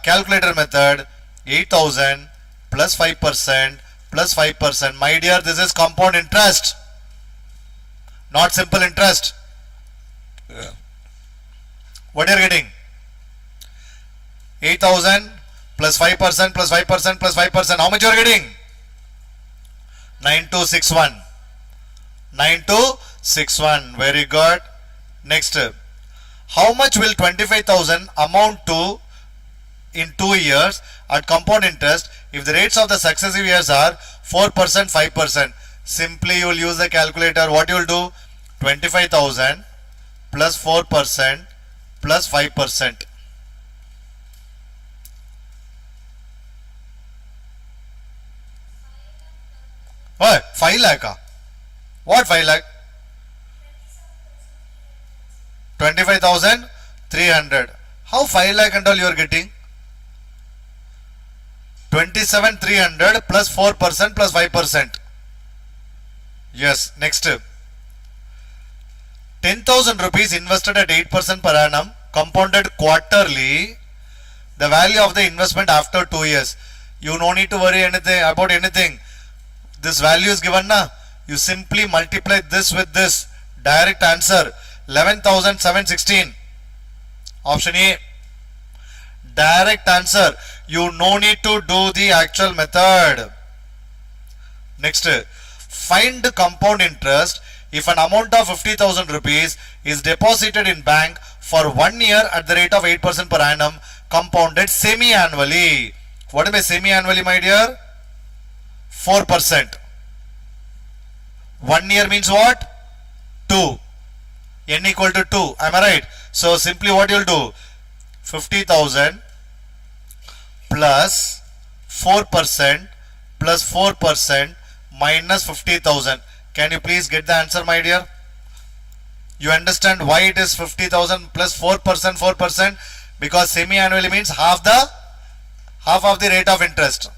Calculator method. 8,000 plus 5% plus 5%. My dear, this is compound interest, not simple interest. What you are getting? 8,000 plus 5% plus 5% plus 5%. How much you are getting? 9261. 9261. Very good. Next. How much will 25,000 amount to in 2 years at compound interest if the rates of the successive years are 4%, 5%? Simply you will use the calculator. What you will do? 25,000 plus 4% plus 5%. What? 5 lakh? What 5 lakh? 25,300. How 5 lakh and all you are getting? 27,300 plus 4% plus 5%. Yes. Next. 10,000 rupees invested at 8% per annum, compounded quarterly. The value of the investment after 2 years. You no need to worry about anything. This value is given, na? You simply multiply this with this. Direct answer. 11,716. Option A. Direct answer. You no need to do the actual method. Next, find compound interest if an amount of 50,000 rupees is deposited in bank for 1 year at the rate of 8% per annum, compounded semi-annually. What is semi-annually, my dear? 4%. 1 year means what? 2. N equal to 2. Am I right? So simply what you'll do? 50,000 plus 4% plus 4% minus 50,000. Can you please get the answer, my dear? You understand why it is 50,000 plus 4%, 4%? Because semi-annually means half of the rate of interest.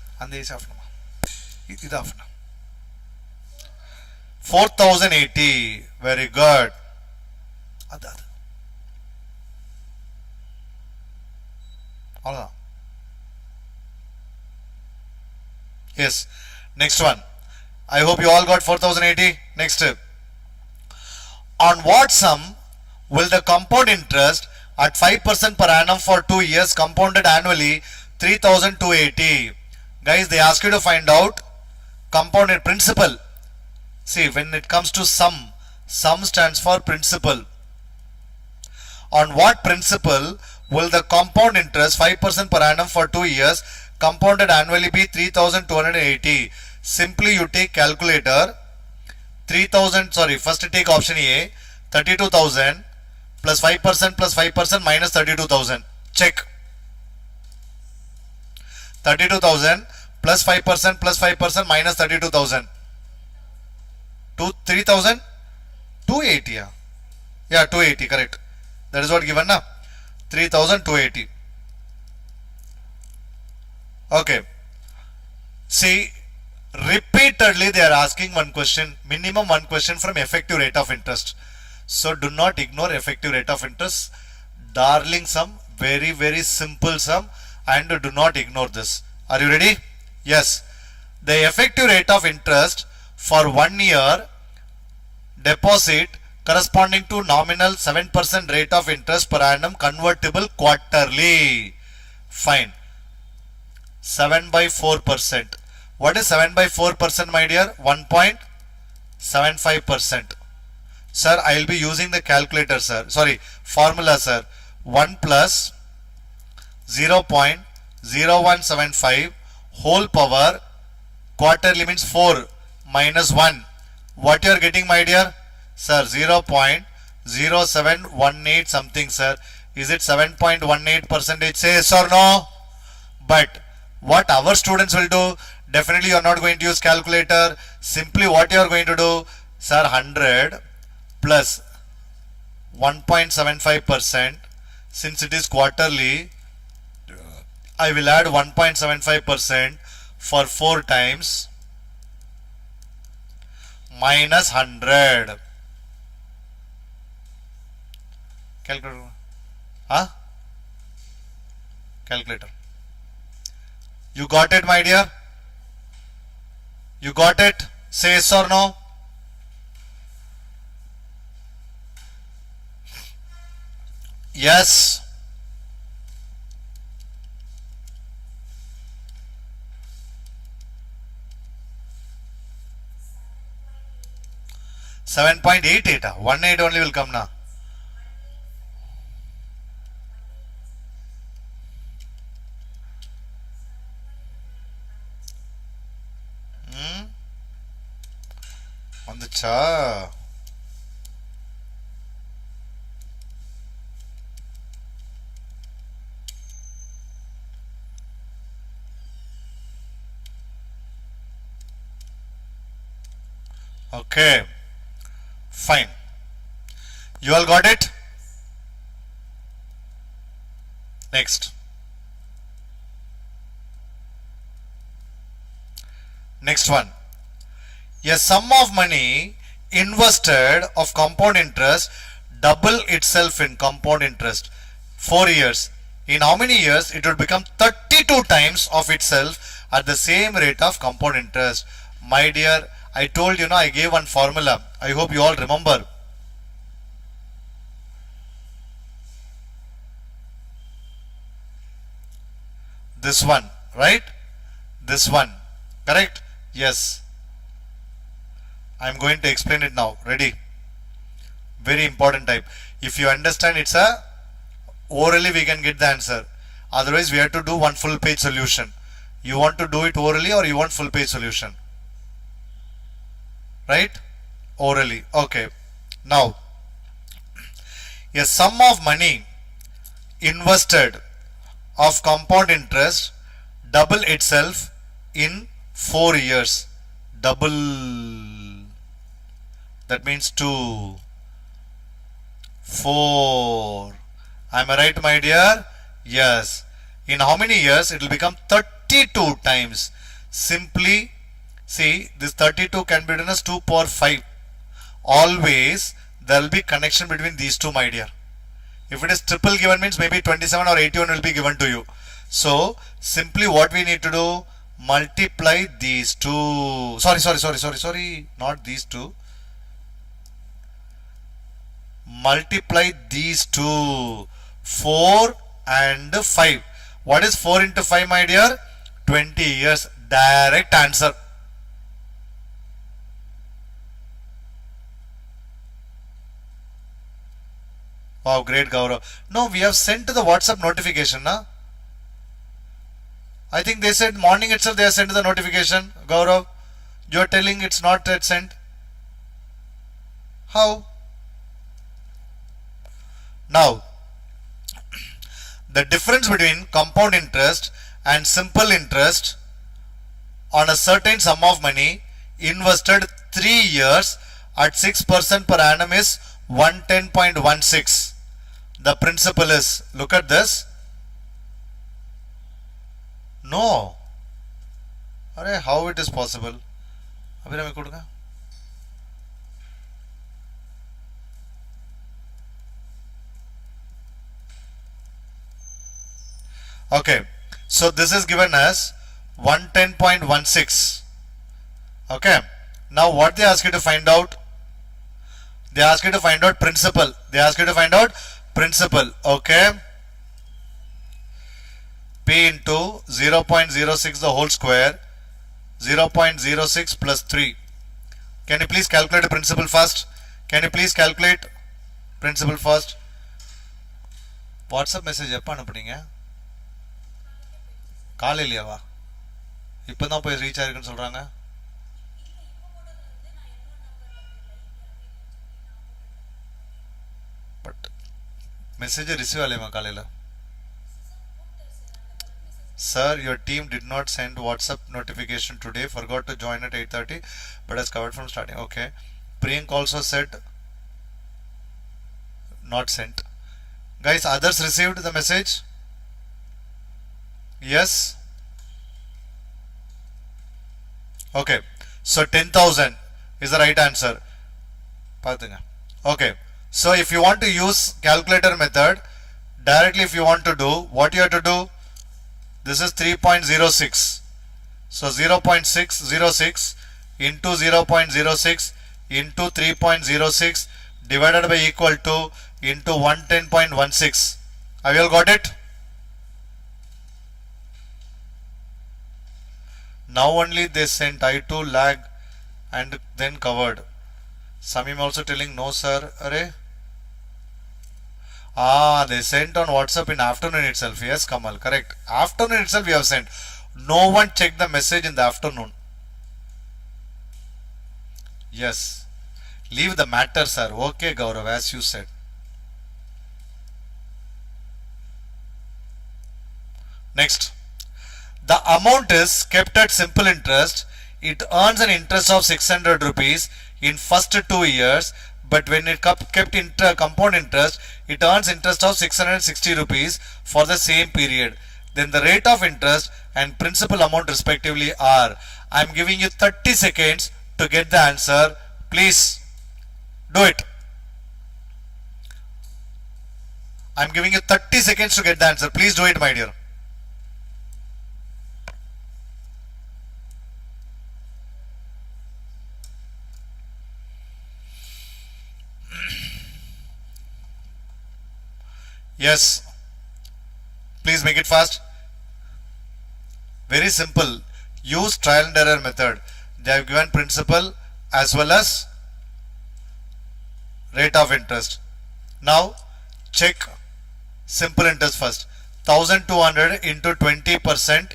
4,080. Very good. Yes. Next one. I hope you all got 4,080. Next. On what sum will the compound interest at 5% per annum for 2 years compounded annually 3,280? Guys, they ask you to find out compounded principal. See, when it comes to sum stands for principal. On what principal will the compound interest 5% per annum for 2 years compounded annually be 3,280? Simply you take calculator. 3,000, sorry, first take option A, 32,000 plus 5% minus 32,000. Check. 32,000 plus 5% minus 32,000. 3,000? 280. Yeah, 280, correct. That is what given na? 3,280. Okay. See, repeatedly they are asking one question, minimum one question from effective rate of interest. So do not ignore effective rate of interest. Darling sum, very, very simple sum, and do not ignore this. Are you ready? Yes. The effective rate of interest for 1 year deposit corresponding to nominal 7% rate of interest per annum convertible quarterly. Fine. 7 by 4%. What is 7 by 4%, my dear? 1.75%. Sir, I will be using the calculator, sir. Sorry, formula, sir. 1 plus 0.0175 whole power quarterly means 4 minus 1. What you are getting, my dear? Sir, 0.0718 something, sir. Is it 7.18%? Say yes or no? But what our students will do, definitely you are not going to use calculator. Simply what you are going to do, sir, 100 plus 1.75%. Since it is quarterly, I will add 1.75% for 4 times minus 100. Calculator. Huh? Calculator. You got it, my dear? You got it? Say yes or no? Yes. $7.88. 1.8 only will come now. On the cha. Okay. Fine. You all got it? Next. Next one. A sum of money invested of compound interest double itself in compound interest 4 years. In how many years it would become 32 times of itself at the same rate of compound interest? My dear, I told you, I gave one formula. I hope you all remember. this one, right? This one, correct? Yes. I am going to explain it now. Ready? Very important type. If you understand, it's a orally we can get the answer. Otherwise, we have to do one full page solution. You want to do it orally or you want full page solution? Right? Orally. Okay. Now, a sum of money invested of compound interest double itself in 4 years. Double. That means 2. 4. Am I right, my dear? Yes. In how many years? It will become 32 times. Simply, see, this 32 can be written as 2 power 5. Always, there will be connection between these two, my dear. If it is triple given, means maybe 27 or 81 will be given to you. So, simply what we need to do, multiply these two. Sorry, not these two. Multiply these two. 4 and 5. What is 4 into 5, my dear? 20 years. Direct answer. Wow, great, Gaurav. No, we have sent the WhatsApp notification, na? I think they said morning itself they have sent the notification, Gaurav. You are telling it's not yet sent. How? Now, the difference between compound interest and simple interest on a certain sum of money invested 3 years at 6% per annum is 110.16. The principal is, look at this. No. Arey, how it is possible? Okay, so this is given as 110.16. Okay, now what they ask you to find out? They ask you to find out principal. Okay, P into 0.06 the whole square, 0.06 plus 3. Can you please calculate the principal first? WhatsApp message எப்ப அனுப்புனீங்க? காலையிலவா? இப்பதான் போய் reach ஆயிருக்குன்னு சொல்றாங்க. But message receive ஆகலைமா காலையில? Sir, your team did not send WhatsApp notification today. Forgot to join at 8:30, but has covered from starting. Okay. Priyank also said not sent. Guys, others received the message? Yes. Okay. So 10,000 is the right answer. Okay. So if you want to use calculator method, directly if you want to do, what you have to do? This is 3.06. So 0.606 into 0.06 into 3.06 divided by equal to into 110.16. Have you all got it? Now only they sent I2 lag and then covered. Samim also telling no sir. Array. They sent on WhatsApp in afternoon itself. Yes, Kamal, correct. Afternoon itself we have sent. No one checked the message in the afternoon. Yes. Leave the matter, sir. Okay, Gaurav, as you said. Next. The amount is kept at simple interest. It earns an interest of 600 rupees in first 2 years. But when it kept compound interest, it earns interest of 660 rupees for the same period. Then the rate of interest and principal amount respectively are. I am giving you 30 seconds to get the answer. Please do it. I am giving you 30 seconds to get the answer. Please do it, my dear. Yes. Please make it fast. Very simple. Use trial and error method. They have given principal as well as rate of interest. Now check simple interest first. 1200 into 20%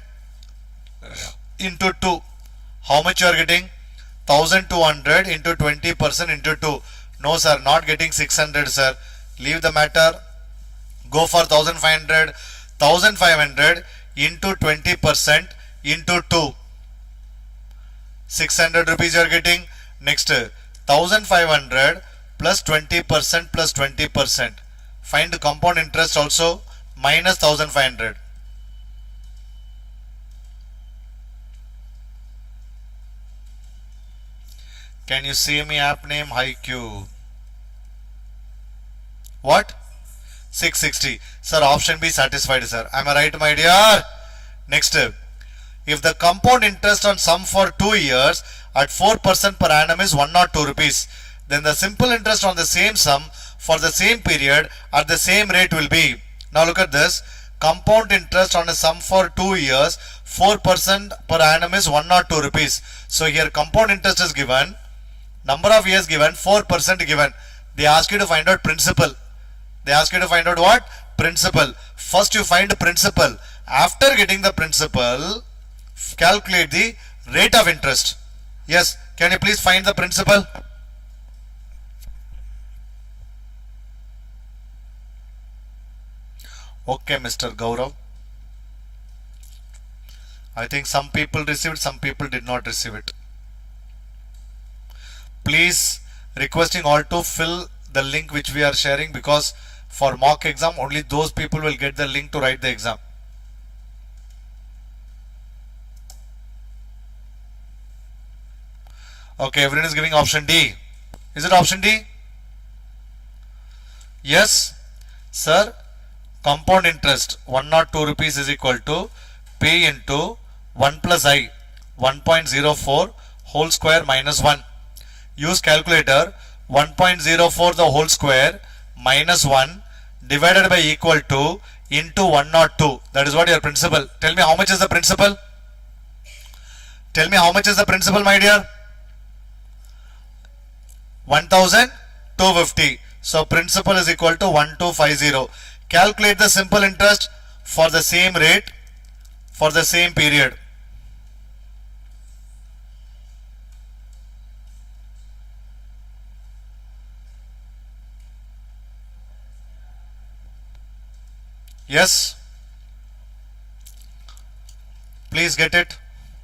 into 2. How much you are getting? 1200 into 20% into 2. No sir, not getting 600 sir. Leave the matter. Go for 1500. 1500 into 20% into 2. 600 rupees you are getting. Next 1500 plus 20% plus 20%. Find the compound interest also, minus 1500. Can you see me app name? HiQ. What? 660. Sir, option B satisfied, sir. Am I right, my dear? Next, if the compound interest on sum for 2 years at 4% per annum is 102 rupees, then the simple interest on the same sum for the same period at the same rate will be. Now look at this. Compound interest on a sum for 2 years, 4% per annum is 102 rupees. So here compound interest is given, number of years given, 4% given. They ask you to find out principal. They ask you to find out what? Principal. First you find the principal. After getting the principal, calculate the rate of interest. Yes, can you please find the principal? Okay, Mr. Gaurav. I think some people received, some people did not receive it. Please requesting all to fill the link which we are sharing, because for mock exam only those people will get the link to write the exam. Okay, everyone is giving option D. Is it option D? Yes, sir. Compound interest 102 rupees is equal to P into 1 plus I, 1.04 whole square minus 1. Use calculator. 1.04 the whole square minus 1 divided by equal to into 102. That is what your principal. Tell me how much is the principal? Tell me how much is the principal, my dear? 1250. So principal is equal to 1250. Calculate the simple interest for the same rate for the same period. Yes? Please get it.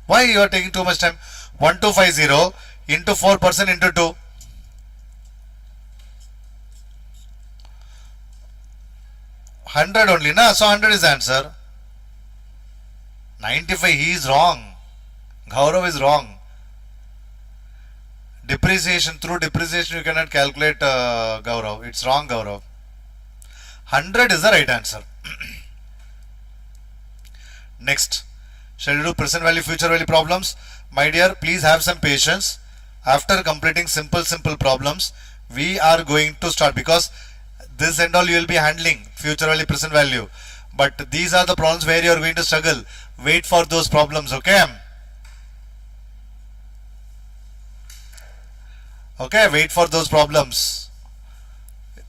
Why you are taking too much time? 1250 into 4% into 2. 100 only, na? So 100 is the answer. 95, he is wrong. Gaurav is wrong. Depreciation, through depreciation you cannot calculate Gaurav. It's wrong, Gaurav. 100 is the right answer. Next, shall we do present value, future value problems? My dear, please have some patience. After completing simple problems, we are going to start, because this and all you will be handling, future value, present value. But these are the problems where you are going to struggle. Wait for those problems, okay? Okay, wait for those problems.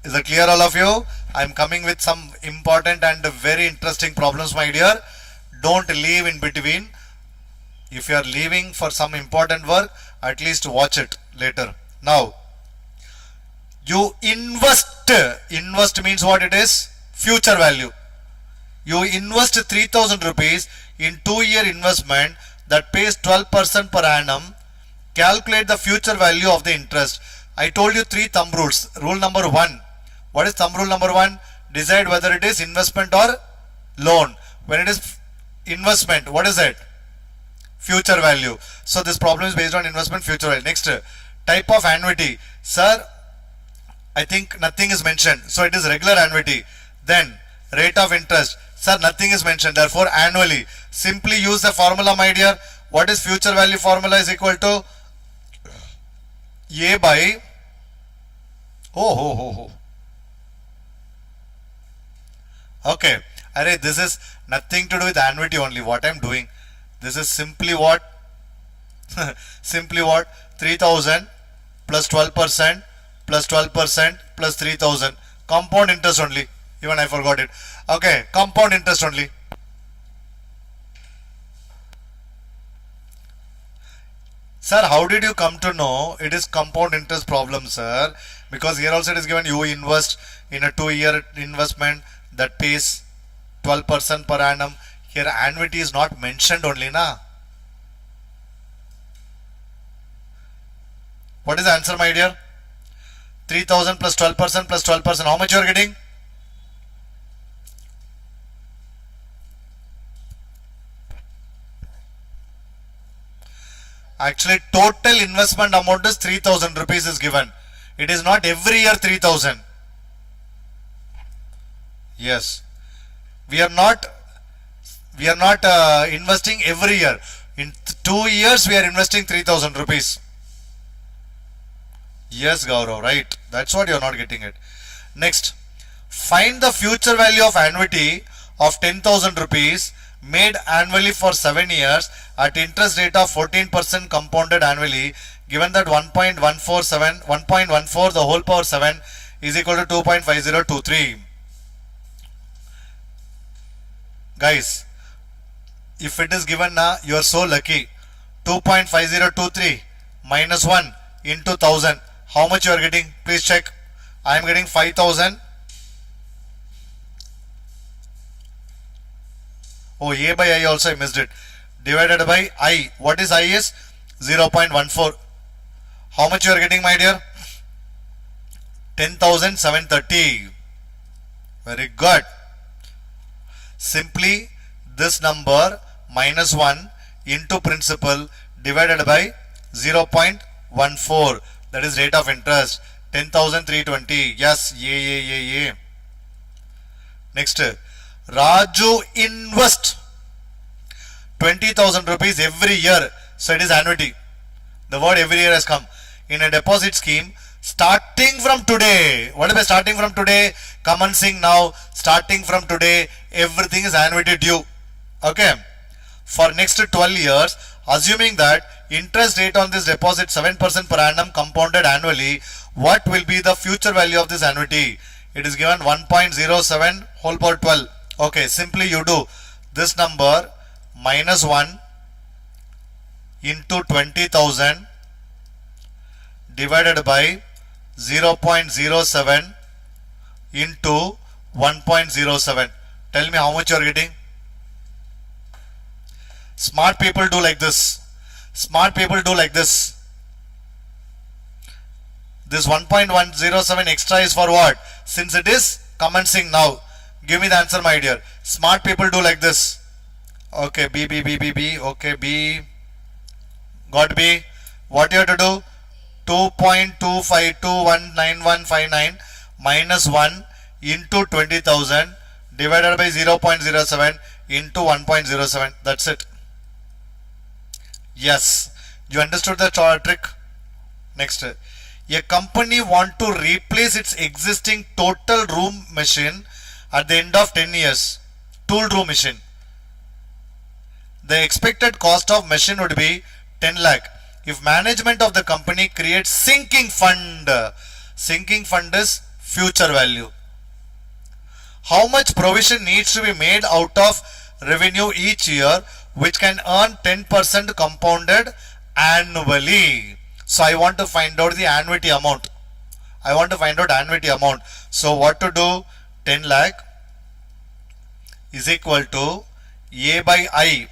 Is it clear, all of you? I am coming with some important and very interesting problems, my dear. Don't leave in between. If you are leaving for some important work, at least watch it later. Now, you invest. Invest means what it is? Future value. You invest 3000 rupees in 2-year investment that pays 12% per annum. Calculate the future value of the interest. I told you 3 thumb rules. Rule number 1. What is thumb rule number 1? Decide whether it is investment or loan. When it is investment, what is it? Future value. So this problem is based on investment, future value. Next, type of annuity. Sir, I think nothing is mentioned. So it is regular annuity. Then rate of interest. Sir, nothing is mentioned. Therefore, annually. Simply use the formula, my dear. What is future value formula is equal to A by Okay. Array, this is nothing to do with annuity only. What I am doing. This is simply what? Simply what? 3000 plus 12% plus 12% plus 3000. Compound interest only. Even I forgot it. Okay, compound interest only. Sir, how did you come to know it is compound interest problem, sir? Because here also it is given you invest in a 2-year investment that pays 12% per annum. Here annuity is not mentioned only, na? What is the answer, my dear? 3000 plus 12% plus 12%. How much you are getting? Actually, total investment amount is 3000 rupees is given. It is not every year 3000. Yes. We are not investing every year. In 2 years we are investing 3000 rupees. Yes, Gaurav, right. That's what you are not getting it. Next, find the future value of annuity of 10,000 rupees made annually for 7 years at interest rate of 14% compounded annually, given that 1.14 the whole power 7 is equal to 2.5023. Guys, if it is given now, you are so lucky. 2.5023 minus 1 into 1000. How much you are getting? Please check. I am getting 5000. Oh, A by I also I missed it. Divided by I. What is I is? 0.14. How much you are getting, my dear? 10,730. Very good. Simply this number minus 1 into principal divided by 0.14. That is rate of interest. 10,320. Yes, yeah. Next, Raju invest 20,000 rupees every year. So it is annuity. The word every year has come. In a deposit scheme, starting from today. What is starting from today? Commencing now. Starting from today, everything is annuity due. Okay. For next 12 years, assuming that interest rate on this deposit 7% per annum compounded annually, what will be the future value of this annuity? It is given 1.07 whole power 12. Okay, simply you do this number minus 1 into 20,000 divided by 0.07 into 1.07. Tell me how much you are getting. Smart people do like this. Smart people do like this. This 1.107 extra is for what? Since it is commencing now. Give me the answer, my dear. Smart people do like this. Okay, B. Okay, B. Got B. What you have to do? 2.25219159 minus 1 into 20,000 divided by 0.07 into 1.07. That's it. Yes. You understood the trick? Next. A company want to replace its existing total room machine at the end of 10 years. Tool room machine. The expected cost of machine would be 10 lakh. If management of the company creates sinking fund is future value. How much provision needs to be made out of revenue each year which can earn 10% compounded annually? So I want to find out the annuity amount. So what to do? 10 lakh is equal to A by I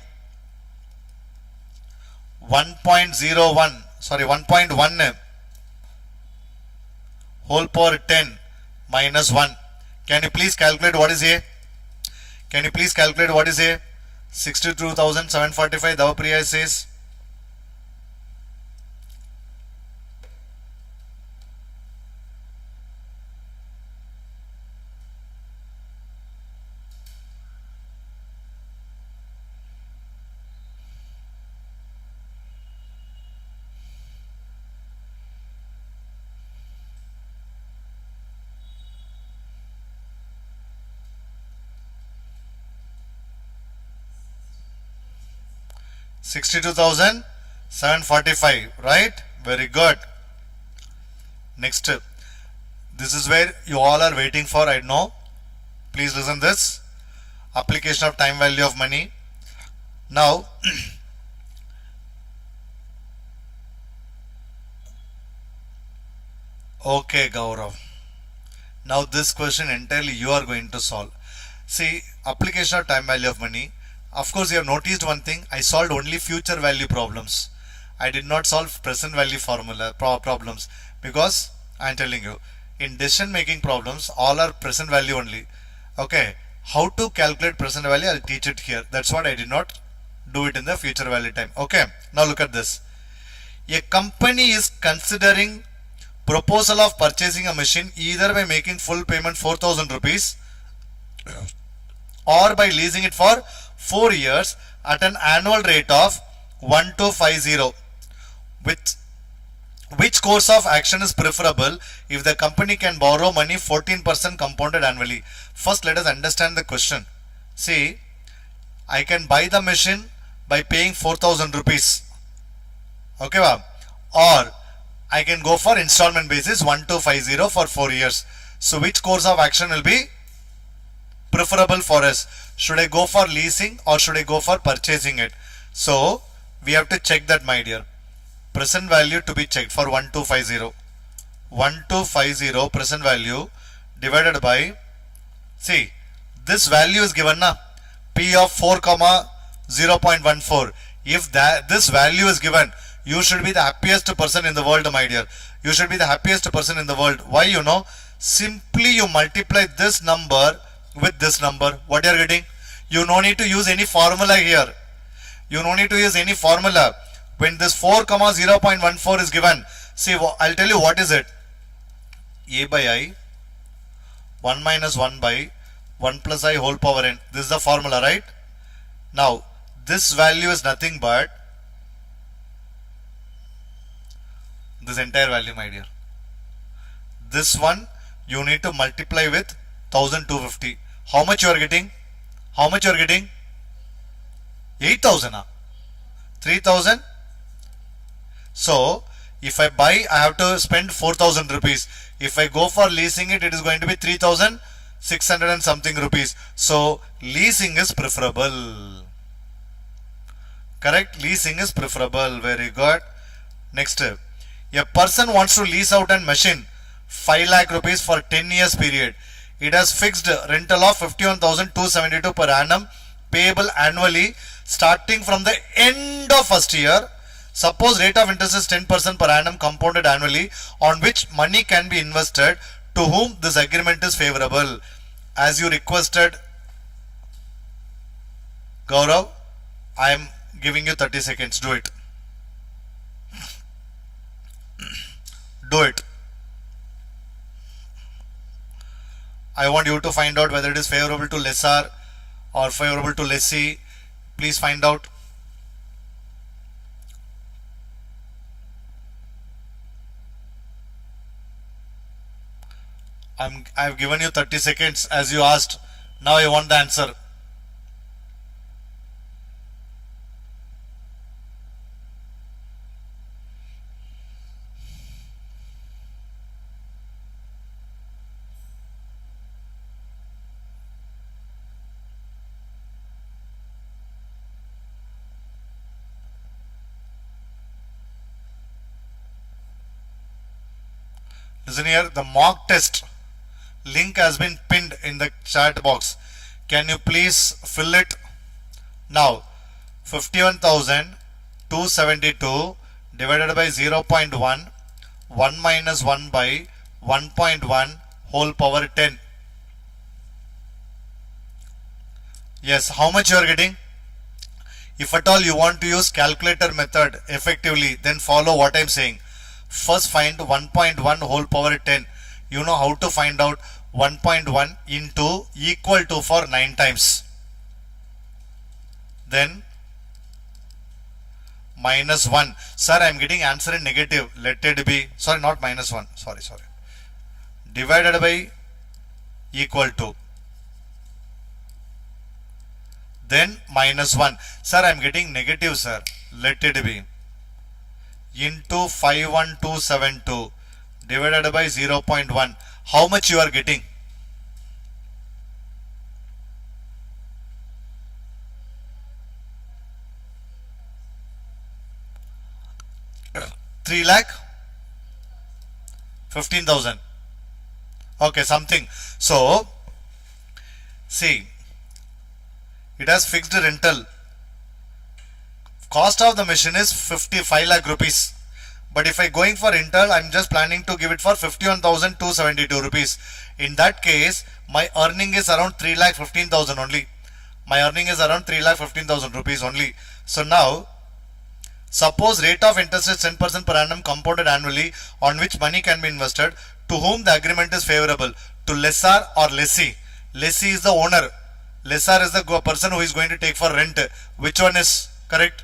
1.1 whole power 10 minus 1. Can you please calculate what is A? 62,745 Davapriya says. 62,745, right? Very good. Next, this is where you all are waiting for, I know. Please listen this. Application of time value of money. Now, okay, Gaurav. Now this question entirely you are going to solve. See, application of time value of money. Of course, you have noticed one thing. I solved only future value problems. I did not solve present value formula problems, because I am telling you, in decision making problems, all are present value only. Okay, how to calculate present value, I'll teach it here. That's what I did not do it in the future value time. Okay, now look at this. A company is considering proposal of purchasing a machine either by making full payment 4,000 rupees or by leasing it for 4 years at an annual rate of 1250. Which course of action is preferable if the company can borrow money 14% compounded annually? First, let us understand the question. See, I can buy the machine by paying 4,000 rupees. Okay, wow. Or I can go for installment basis 1250 for 4 years. So which course of action will be preferable for us? Should I go for leasing or should I go for purchasing it? So we have to check that, my dear. Present value to be checked for 1250. 1250 present value divided by, see, this value is given na, P of 4, 0.14. If this value is given, you should be the happiest person in the world, my dear. You should be the happiest person in the world. Why, you know? Simply you multiply this number with this number. What you are getting? You no need to use any formula here. You no need to use any formula. When this 4, 0.14 is given, see, I'll tell you what is it. A by I, 1 minus 1 by 1 plus I whole power n. This is the formula, right? Now, this value is nothing but this entire value, my dear. This one you need to multiply with 1250. How much you are getting? How much you are getting? 8,000. 3,000. So if I buy, I have to spend 4,000 rupees. If I go for leasing it, it is going to be 3,600 and something rupees. So leasing is preferable. Correct? Leasing is preferable. Very good. Next, a person wants to lease out a machine 5 lakh rupees for 10 years period. It has fixed rental of 51,272 per annum, payable annually starting from the end of first year. Suppose rate of interest is 10% per annum compounded annually, on which money can be invested, to whom this agreement is favorable. As you requested, Gaurav, I am giving you 30 seconds. Do it. Do it. I want you to find out whether it is favorable to lessor or favorable to lessee. Please find out. I have given you 30 seconds as you asked. Now I want the answer. Listen here, the mock test link has been pinned in the chat box. Can you please fill it? Now, 51,272 divided by 0.1, 1 minus 1 by 1.1 whole power 10. Yes, how much you are getting? If at all you want to use calculator method effectively, then follow what I am saying. First find 1.1 whole power 10. You know how to find out 1.1 into equal to for 9 times. Then minus 1. Sir, I am getting answer in negative. Let it be. Sorry, not minus 1. Sorry. Divided by equal to. Then minus 1. Sir, I am getting negative, sir. let it be, into 51272 divided by 0.1. How much you are getting? Three lakh 15,000. Okay, something. So see, it has fixed rental. Cost of the machine is 55 lakh rupees. But if I going for rental, I'm just planning to give it for 51,272 rupees. In that case, my earning is around 3 lakh 15,000 only. My earning is around 3 lakh 15,000 rupees only. So now, suppose rate of interest is 10% per annum compounded annually on which money can be invested. To whom the agreement is favorable? To lessor or lessee? Lessee is the owner. Lessor is the person who is going to take for rent. Which one is correct?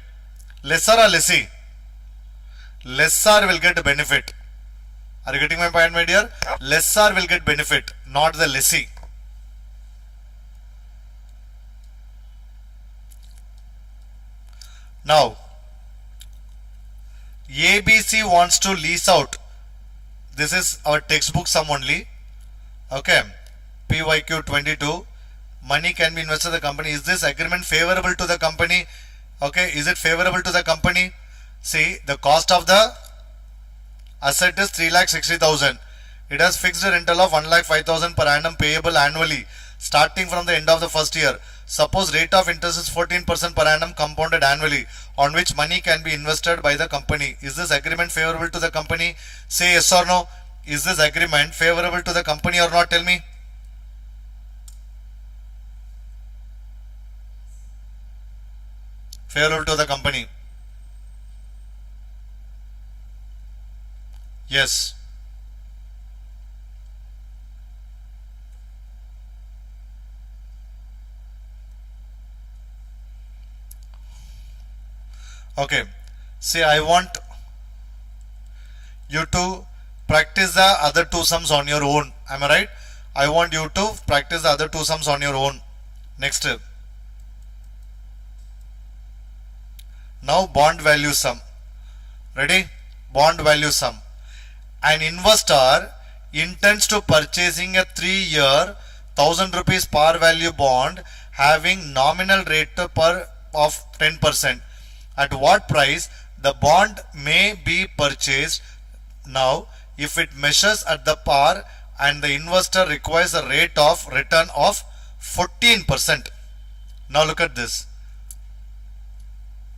Lessor or lessee? Lessor will get benefit. Are you getting my point, my dear? Lessor will get benefit, not the lessee. Now, ABC wants to lease out. This is our textbook sum only. Okay. PYQ 22. Money can be invested in the company. Is this agreement favorable to the company? Okay. Is it favorable to the company? See, the cost of the asset is 3,60,000. It has fixed rental of 1,05,000 per annum payable annually starting from the end of the first year. Suppose rate of interest is 14% per annum compounded annually on which money can be invested by the company. Is this agreement favorable to the company? Say yes or no. Is this agreement favorable to the company or not? Tell me. Favorable to the company. Yes. Okay. See, I want you to practice the other two sums on your own. Am I right? I want you to practice the other two sums on your own. Next. Now bond value sum. Ready? Bond value sum. An investor intends to purchasing a 3-year 1,000 rupees par value bond having nominal rate per of 10%. At what price the bond may be purchased? Now, if it measures at the par and the investor requires a rate of return of 14%. Now look at this.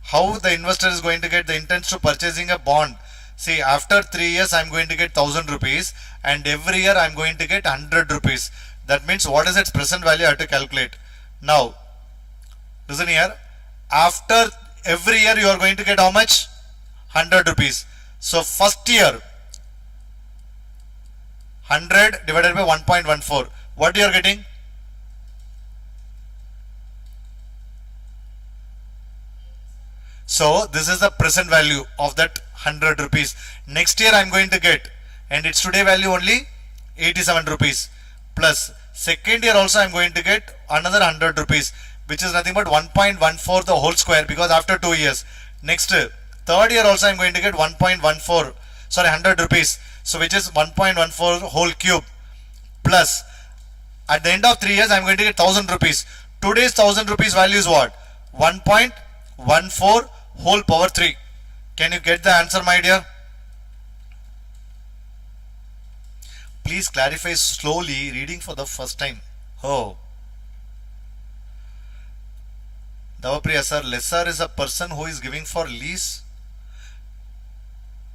How the investor is going to get the intents to purchasing a bond? See, after 3 years I am going to get 1,000 rupees and every year I am going to get 100 rupees. That means what is its present value? I have to calculate. Now, listen here. After every year you are going to get how much? 100 rupees. So first year 100 divided by 1.14. What you are getting? So this is the present value of that 100 rupees. Next year I am going to get, and its today value only 87 rupees. Plus second year also I am going to get another 100 rupees, which is nothing but 1.14 the whole square, because after 2 years. Next third year also I am going to get 1.14, sorry 100 rupees. So which is 1.14 whole cube. Plus at the end of 3 years I am going to get 1,000 rupees. Today's 1,000 rupees value is what? 1.14 whole power 3. Can you get the answer, my dear? Please clarify slowly, reading for the first time. Oh. Davapriya sir, lessor is a person who is giving for lease.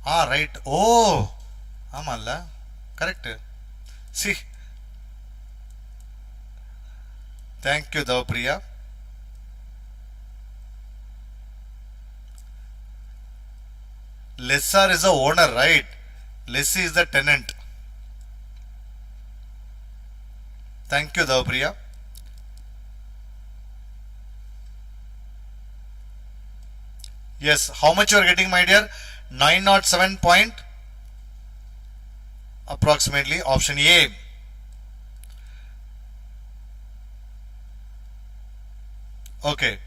Ah, right. Oh. Amalla. Correct. See. Thank you, Davapriya. Lessor is the owner, right? Lessee is the tenant. Thank you, Davapriya. Yes, how much you are getting, my dear? 907 point approximately. Option A. Okay.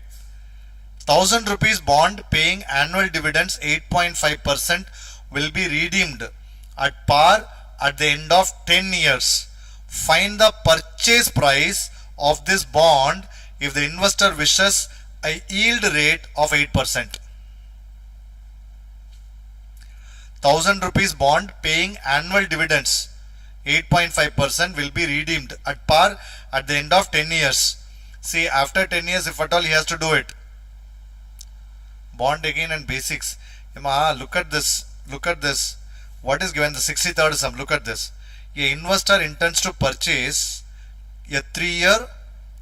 1000 rupees bond paying annual dividends 8.5% will be redeemed at par at the end of 10 years. Find the purchase price of this bond if the investor wishes a yield rate of 8%. 1000 rupees bond paying annual dividends 8.5% will be redeemed at par at the end of 10 years. See, after 10 years, if at all he has to do it. Bond again and basics. Look at this. Look at this. What is given? The 63rd sum. Look at this. A investor intends to purchase a 3-year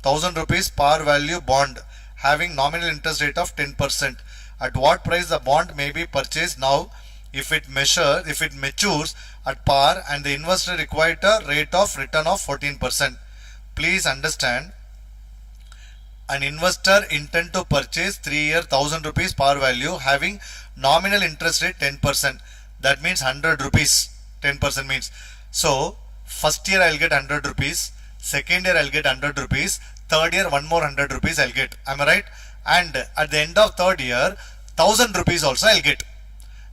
1000 rupees par value bond having nominal interest rate of 10%. At what price the bond may be purchased now if it matures at par and the investor required a rate of return of 14%. Please understand, an investor intend to purchase 3-year 1000 rupees par value having nominal interest rate 10%. That means 100 rupees. 10% means. So, first year I'll get 100 rupees. Second year I'll get 100 rupees. Third year one more 100 rupees I'll get. Am I right? And at the end of third year, 1000 rupees also I'll get.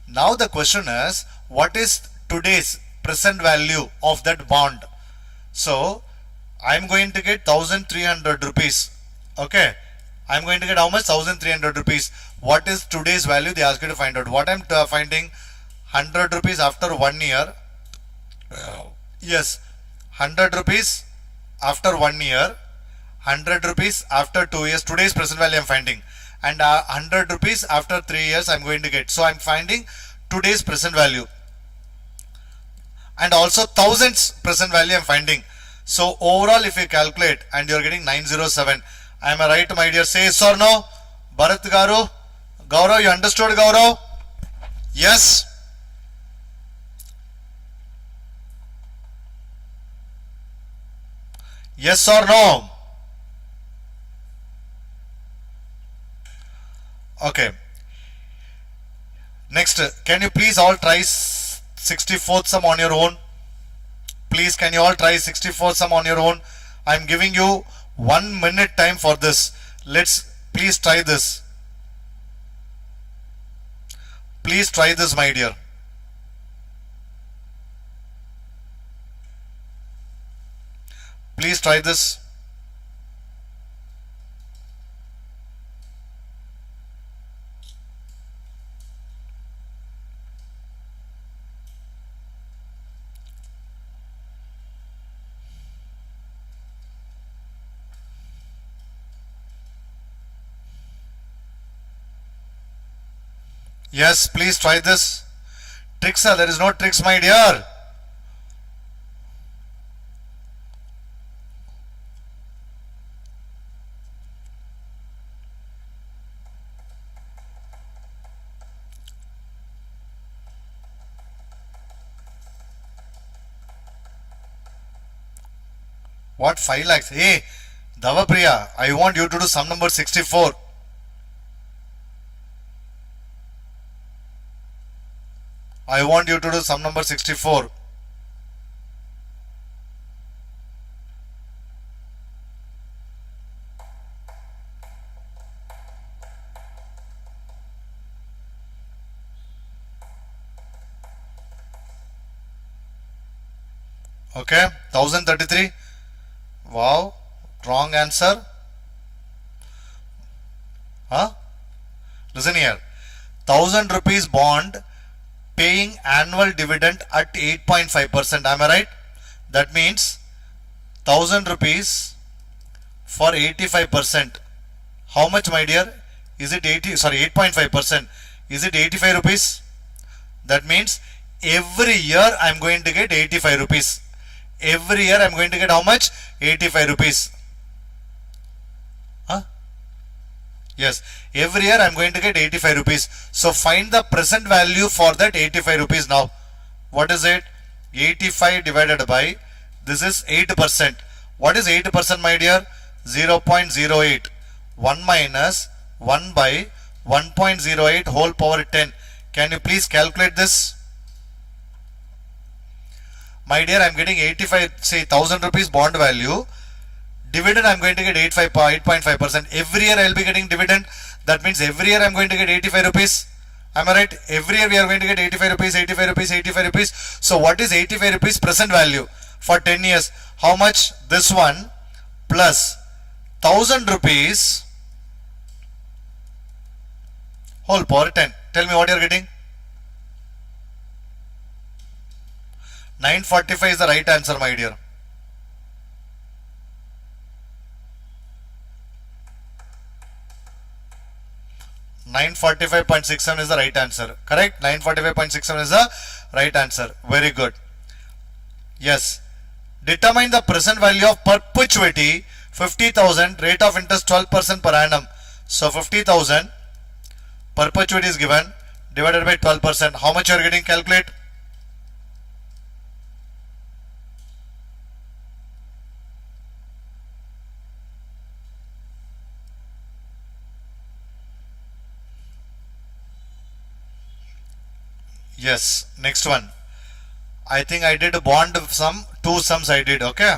Now the question is, what is today's present value of that bond? So, I'm going to get 1300 rupees. Okay. I'm going to get how much? 1300 rupees. What is today's value? They ask you to find out. What I'm finding? 100 rupees after 1 year. Yes. 100 rupees after 1 year. 100 rupees after 2 years. Today's present value I'm finding. And 100 rupees after 3 years I'm going to get. So I'm finding today's present value. And also thousands present value I'm finding. So overall if you calculate and you're getting 907. Am I right, my dear? Say yes or no? Bharat Garu? Gaurav, you understood, Gaurav? Yes? Yes or no? Okay. Next, can you please all try 64th sum on your own? Please, can you all try 64th sum on your own? I am giving you 1 minute time for this. Please try this. Please try this, my dear. Please try this. Yes, please try this. Tricks, there is no tricks, my dear. What, 5 lakhs? Hey, Davapriya, I want you to do sum number 64. I want you to do sum number 64. Okay, 1033. Wow, wrong answer. Huh? Listen here. 1000 rupees bond paying annual dividend at 8.5%. Am I right? That means 1000 rupees for 85%. How much, my dear? Is it 8.5%? Is it 85 rupees? That means every year I am going to get 85 rupees. Every year I am going to get how much? 85 rupees. Huh? Yes. Every year I am going to get 85 rupees. So find the present value for that 85 rupees now. What is it? 85 divided by, this is 8%. What is 8%, my dear? 0.08. 1 minus 1 by 1.08 whole power 10. Can you please calculate this? My dear, I am getting 85, say 1000 rupees bond value Dividend I'm going to get 8.5%. Every year I'll be getting dividend. That means every year I'm going to get 85 rupees. Am I right? Every year we are going to get 85 rupees, 85 rupees, 85 rupees. So what is 85 rupees present value for 10 years? How much? This one plus 1000 rupees whole power 10. Tell me what you are getting. 945 is the right answer, my dear. $945.67 is the right answer. Correct? 945.67 is the right answer. Very good. Yes. Determine the present value of perpetuity 50,000, rate of interest 12% per annum. So 50,000 perpetuity is given, divided by 12%. How much you are getting? Calculate. Yes, next one. I think I did a bond sum, two sums I did, okay.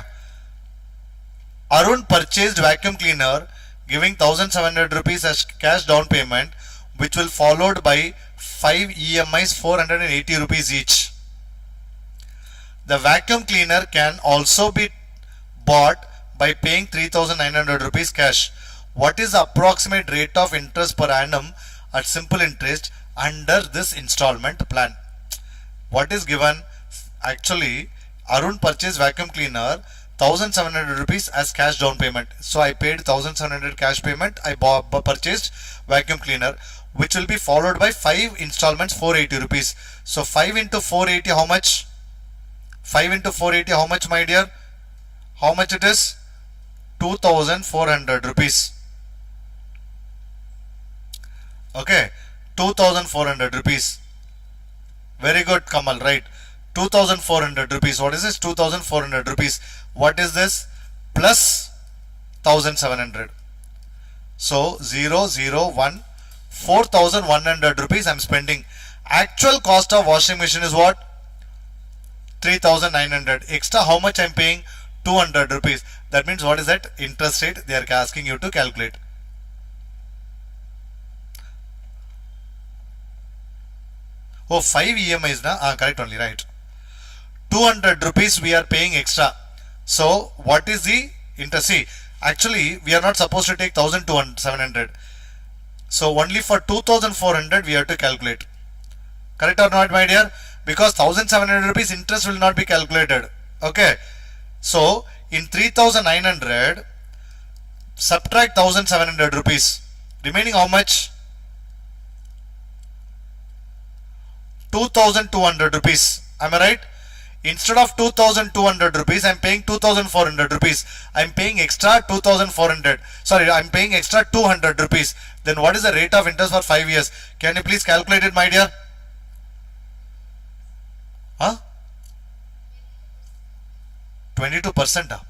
Arun purchased vacuum cleaner giving 1700 rupees as cash down payment, which will followed by 5 EMIs 480 rupees each. The vacuum cleaner can also be bought by paying 3900 rupees cash. What is the approximate rate of interest per annum at simple interest under this installment plan? What is given? Actually, Arun purchased vacuum cleaner 1700 rupees as cash down payment. So I paid 1700 cash payment. I purchased vacuum cleaner, which will be followed by 5 installments 480 rupees. So 5 into 480 how much? 5 into 480 how much, my dear? How much it is? 2400 rupees. Okay, 2400 rupees. Very good, Kamal, right? 2400 rupees. What is this? 2400 rupees. What is this? Plus 1700. So 0, 0, 1, 4100 rupees I'm spending. Actual cost of washing machine is what? 3900. Extra how much I'm paying? 200 rupees. That means what is that interest rate they are asking you to calculate? Oh, 5 EMIs na? Correct only, right? 200 rupees we are paying extra. So what is the interest? See, actually we are not supposed to take 1700. So only for 2400 we have to calculate. Correct or not, my dear? Because 1700 rupees interest will not be calculated. Okay. So in 3900 subtract 1700 rupees. Remaining how much? 2200 rupees. Am I right? Instead of 2200 rupees, I am paying 2400 rupees. I am paying extra 2400. Sorry, I am paying extra 200 rupees. Then what is the rate of interest for 5 years? Can you please calculate it, my dear? Huh? 22%.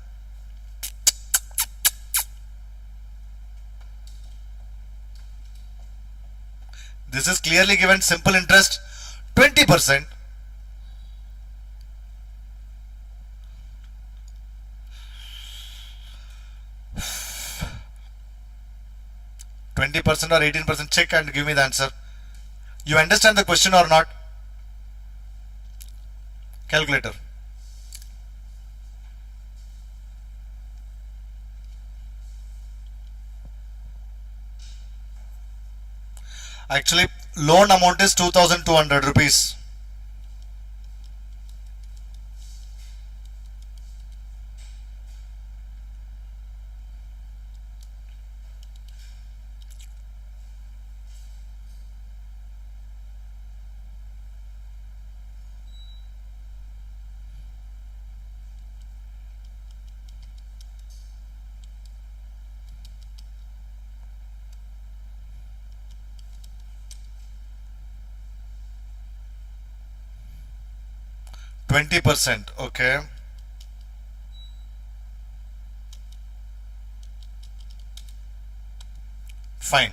This is clearly given simple interest. 20%. %, or 18%, check and give me the answer. You understand the question or not? Calculator. Actually, loan amount is 2200 rupees. %, okay. Fine.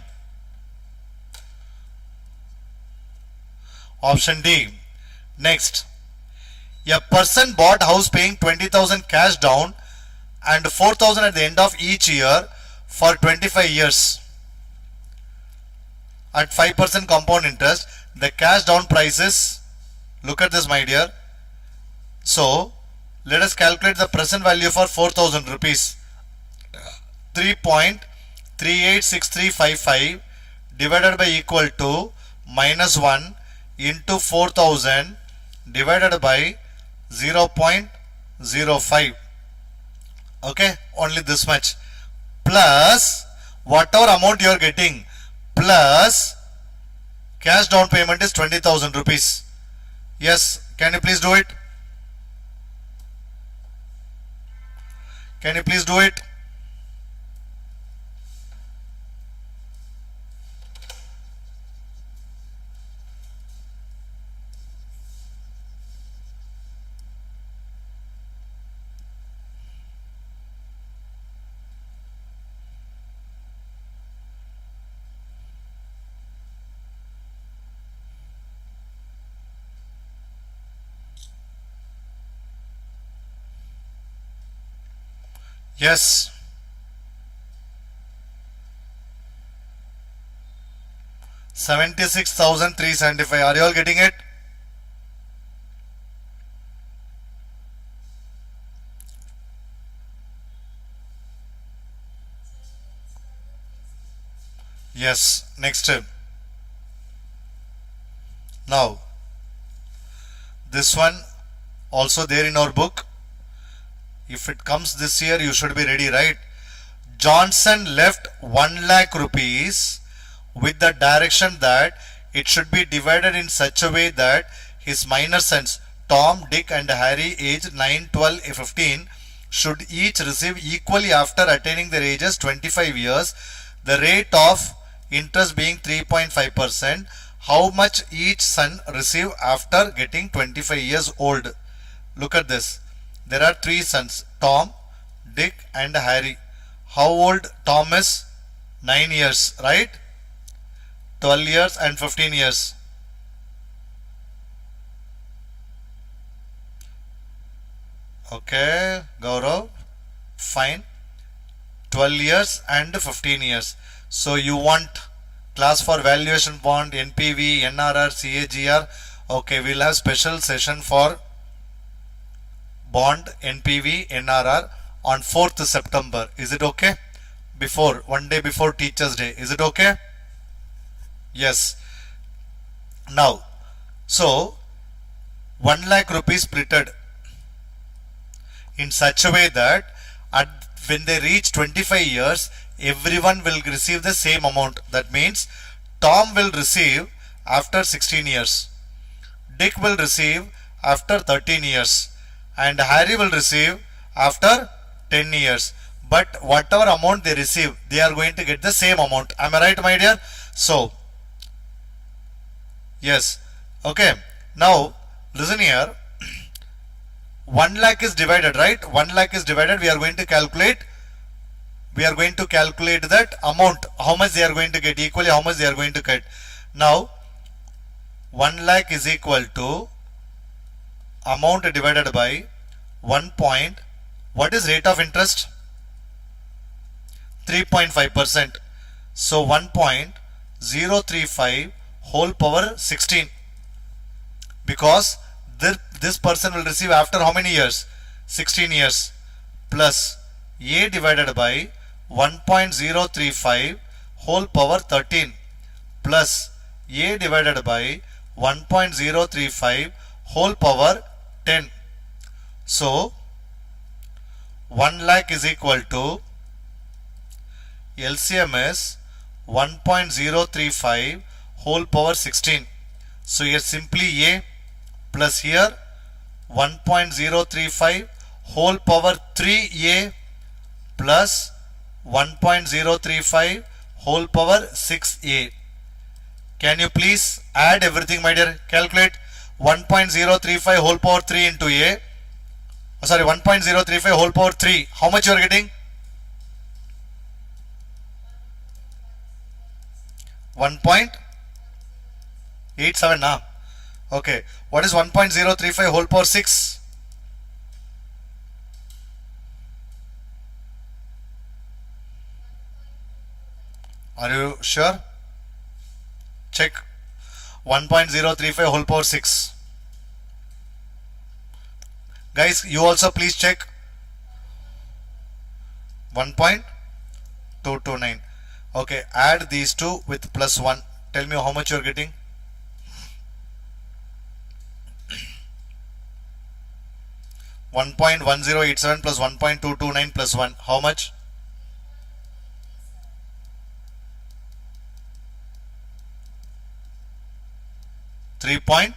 Option D. Next. A person bought house paying 20,000 cash down. and 4,000 at the end of each year for 25 years at 5% compound interest. The cash down price is, look at this my dear. So let us calculate the present value for 4,000 rupees. 3.386355 divided by equal to minus 1 into 4,000 divided by 0.05. Okay, only this much, plus whatever amount you are getting, plus cash down payment is 20,000 rupees. Yes, can you please do it? Can you please do it? Yes. 76,375. Are you all getting it? Yes. Next. Now, this one also there in our book. If it comes this year, you should be ready, right? Johnson left 1 lakh rupees with the direction that it should be divided in such a way that his minor sons Tom, Dick and Harry aged 9, 12, 15 should each receive equally after attaining their ages 25 years, the rate of interest being 3.5%. How much each son receive after getting 25 years old? Look at this. There are 3 sons, Tom, Dick and Harry. How old Tom is? 9 years, right? 12 years and 15 years. Okay, Gaurav, fine. 12 years and 15 years. So you want class for valuation bond, NPV, NRR, CAGR. Okay, we'll have special session for bond, NPV, NRR on 4th September. Is it okay? Before, one day before Teachers Day. Is it okay? Yes. Now, so 1 lakh rupees printed in such a way that when they reach 25 years, everyone will receive the same amount. That means Tom will receive after 16 years, Dick will receive after 13 years, and Harry will receive after 10 years. But whatever amount they receive, they are going to get the same amount. Am I right, my dear? So, yes. Okay. Now, listen here. 1 lakh is divided, right? 1 lakh is divided. We are going to calculate. We are going to calculate that amount. How much they are going to get equally, how much they are going to get. Now, 1 lakh is equal to amount divided by 1 point. What is rate of interest? 3.5%. So 1.035 whole power 16. Because this person will receive after how many years? 16 years. Plus A divided by 1.035 whole power 13 plus A divided by 1.035 whole power 10. So 1 lakh is equal to LCM is 1.035 whole power 16. So here simply A plus here 1.035 whole power 3A plus 1.035 whole power 6A. Can you please add everything, my dear? Calculate 1.035 whole power 3 into A. Oh, sorry, 1.035 whole power 3. How much you are getting? 1.87 now. Okay. What is 1.035 whole power 6? Are you sure? Check. 1.035 whole power 6. Guys, you also please check. 1.229. Okay, add these two with plus 1. Tell me how much you are getting. 1.1087 plus 1.229 plus 1. How much? 3 point.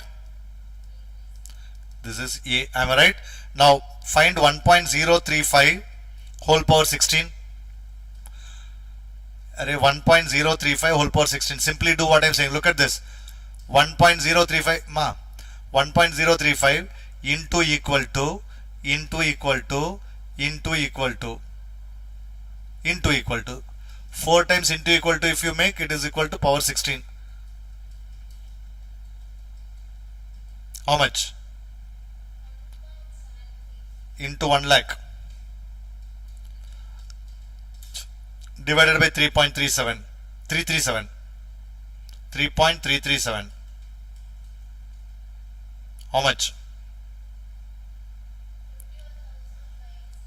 This is A. Am I right? Now find 1.035 whole power 16. Array 1.035 whole power 16. Simply do what I am saying. Look at this. 1.035 1.035 into equal to into equal to into equal to into equal to 4 times into equal to, if you make, it is equal to power 16. How much? Into 1 lakh divided by 3.37 337 3.337. How much?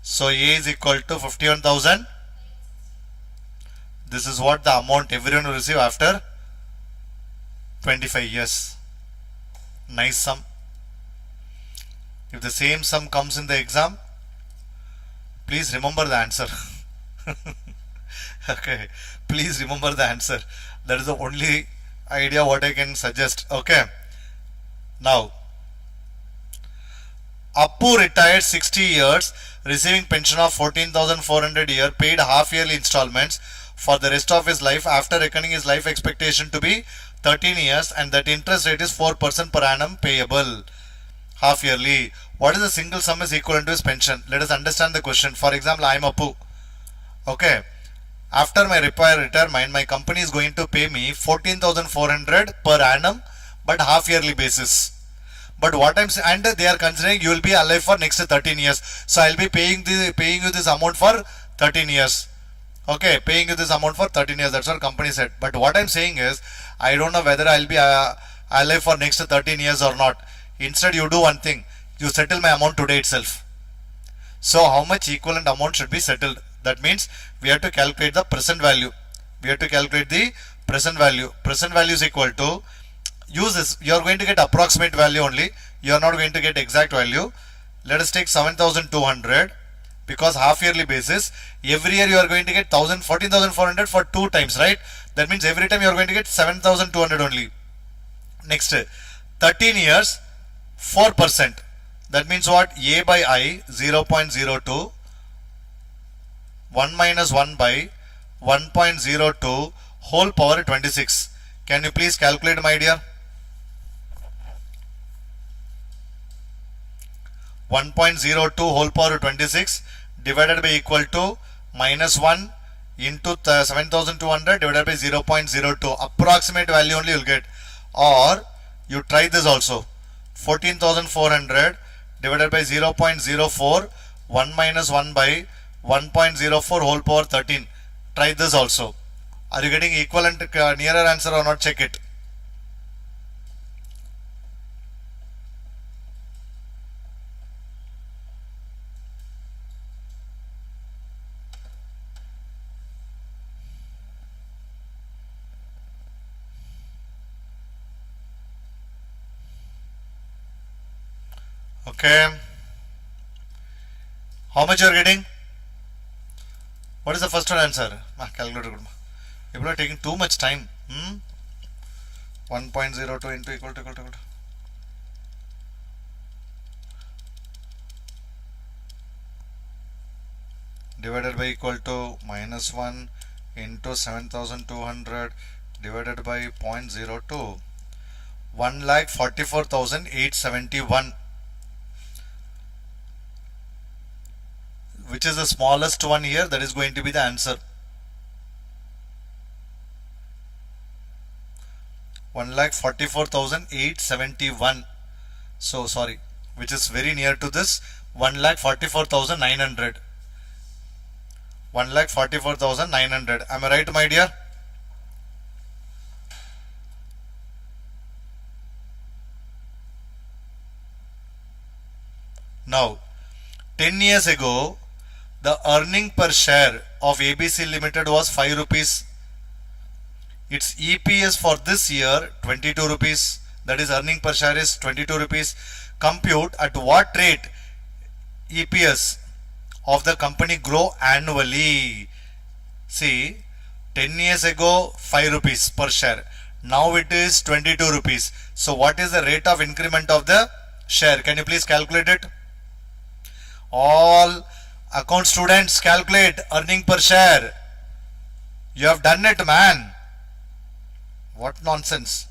So A is equal to 51,000. This is what the amount everyone will receive after 25 years. Nice sum. If the same sum comes in the exam, please remember the answer. Okay, please remember the answer. That is the only idea what I can suggest. Okay. Now, Appu retired 60 years, receiving pension of 14,400 a year, paid half yearly installments for the rest of his life after reckoning his life expectation to be 13 years, and that interest rate is 4% per annum payable half yearly. What is the single sum is equivalent to his pension? Let us understand the question. For example, I am Appu. Okay. After my retirement, my company is going to pay me 14,400 per annum, but half yearly basis. But what I'm saying, and they are considering you will be alive for next 13 years. So I'll be paying you this amount for 13 years. Okay, paying you this amount for 13 years. That's what company said. But what I'm saying is, I don't know whether I'll be alive for next 13 years or not. Instead, you do one thing. You settle my amount today itself. So how much equivalent amount should be settled? That means we have to calculate the present value. We have to calculate the present value. Present value is equal to, use this. You are going to get approximate value only. You are not going to get exact value. Let us take 7,200, because half yearly basis, every year you are going to get 14,400 for 2 times, right? That means every time you are going to get 7,200 only. Next, 13 years, 4%. That means what? A by I, 0.02, 1 minus 1 by 1.02 whole power 26. Can you please calculate, my dear? 1.02 whole power 26 divided by equal to minus 1 into 7,200 divided by 0.02. Approximate value only you will get. Or you try this also. 14,400 divided by 0.04, 1 minus 1 by 1.04 whole power 13. Try this also. Are you getting equivalent nearer answer or not? Check it. Okay. How much you are getting? What is the first one answer? Calculator. People are taking too much time. 1.02 into equal to divided by equal to minus 1 into 7,200 divided by 0.02. 1,44,871. Which is the smallest one here? That is going to be the answer. 1,44,871. So sorry, which is very near to this. 1,44,900. 1,44,900. Am I right, my dear? Now, 10 years ago, the earning per share of ABC Limited was 5 rupees. Its EPS for this year 22 rupees. That is, earning per share is 22 rupees. Compute at what rate EPS of the company grow annually. See, 10 years ago 5 rupees per share. Now it is 22 rupees. So what is the rate of increment of the share? Can you please calculate it? All account students, calculate earning per share. You have done it, man. What nonsense.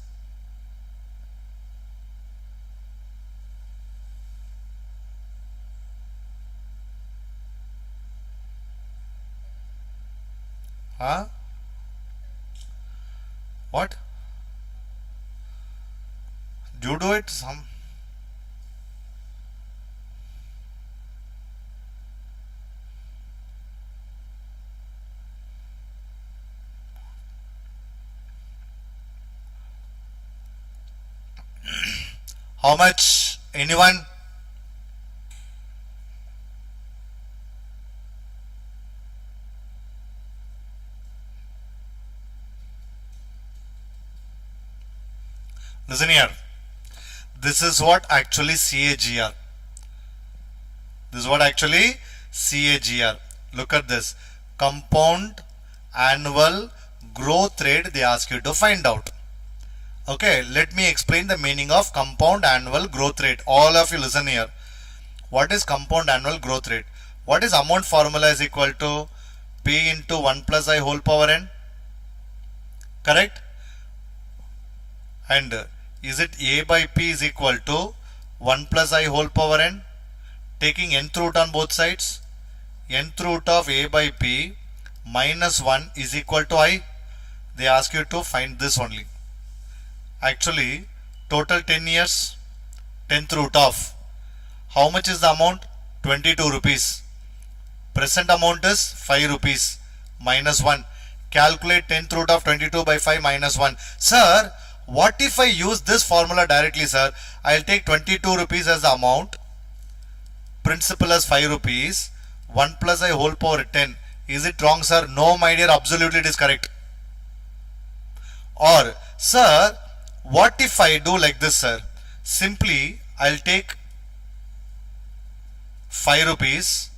Huh? What? Do you do it? How much? Anyone? Listen here. This is what actually CAGR. This is what actually CAGR. Look at this. Compound annual growth rate they ask you to find out. Okay, let me explain the meaning of compound annual growth rate. All of you listen here. What is compound annual growth rate? What is amount formula is equal to P into 1 plus I whole power n? Correct? And is it A by P is equal to 1 plus I whole power n? Taking nth root on both sides. Nth root of A by P minus 1 is equal to I. They ask you to find this only. Actually, total 10 years, 10th root of. How much is the amount? 22 rupees. Present amount is 5 rupees minus 1. Calculate 10th root of 22 by 5 minus 1. Sir, what if I use this formula directly, sir? I'll take 22 rupees as the amount. Principal as 5 rupees. 1 plus I whole power 10. Is it wrong, sir? No, my dear, absolutely it is correct. Or, sir, what if I do like this, sir? Simply, I'll take 5 rupees,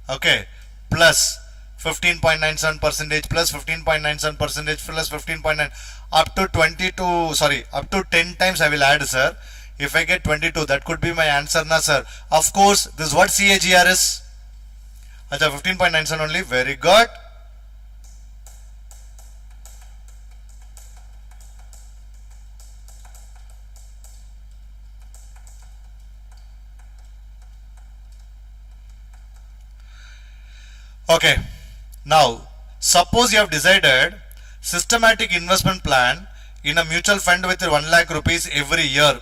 okay, plus 15.97 percentage plus 15.97 percentage plus 15.9 up to 22, sorry, up to 10 times I will add, sir. If I get 22, that could be my answer, na, sir. Of course, this is what CAGR is. Acha, 15.97 only, very good. Okay, now suppose you have decided systematic investment plan in a mutual fund with 1 lakh rupees every year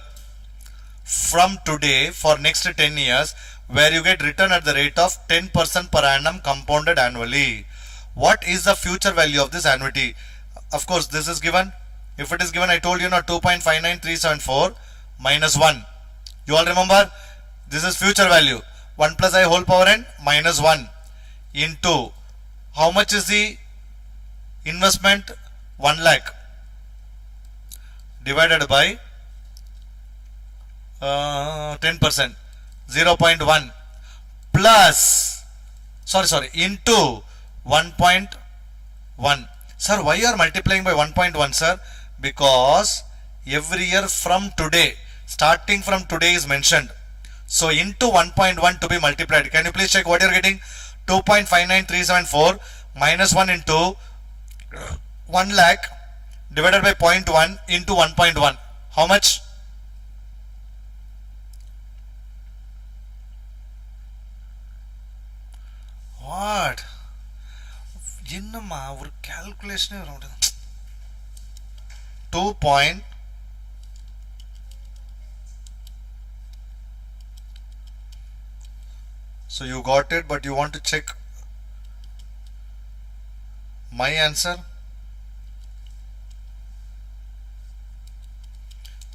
from today for next 10 years, where you get return at the rate of 10% per annum compounded annually. What is the future value of this annuity? Of course, this is given. If it is given, I told you now 2.59374 minus 1. You all remember? This is future value. 1 plus I whole power n minus 1 into how much is the investment? 1 lakh divided by 10%, 0.1 plus into 1.1. Sir, why you are multiplying by 1.1, sir? Because every year from today, starting from today is mentioned. So into 1.1 to be multiplied. Can you please check what you are getting? 2.59374 minus 1 into 1 lakh divided by 0.1 into 1.1. How much? What? என்னம்மா ஒரு calculation around 2. So you got it, but you want to check my answer,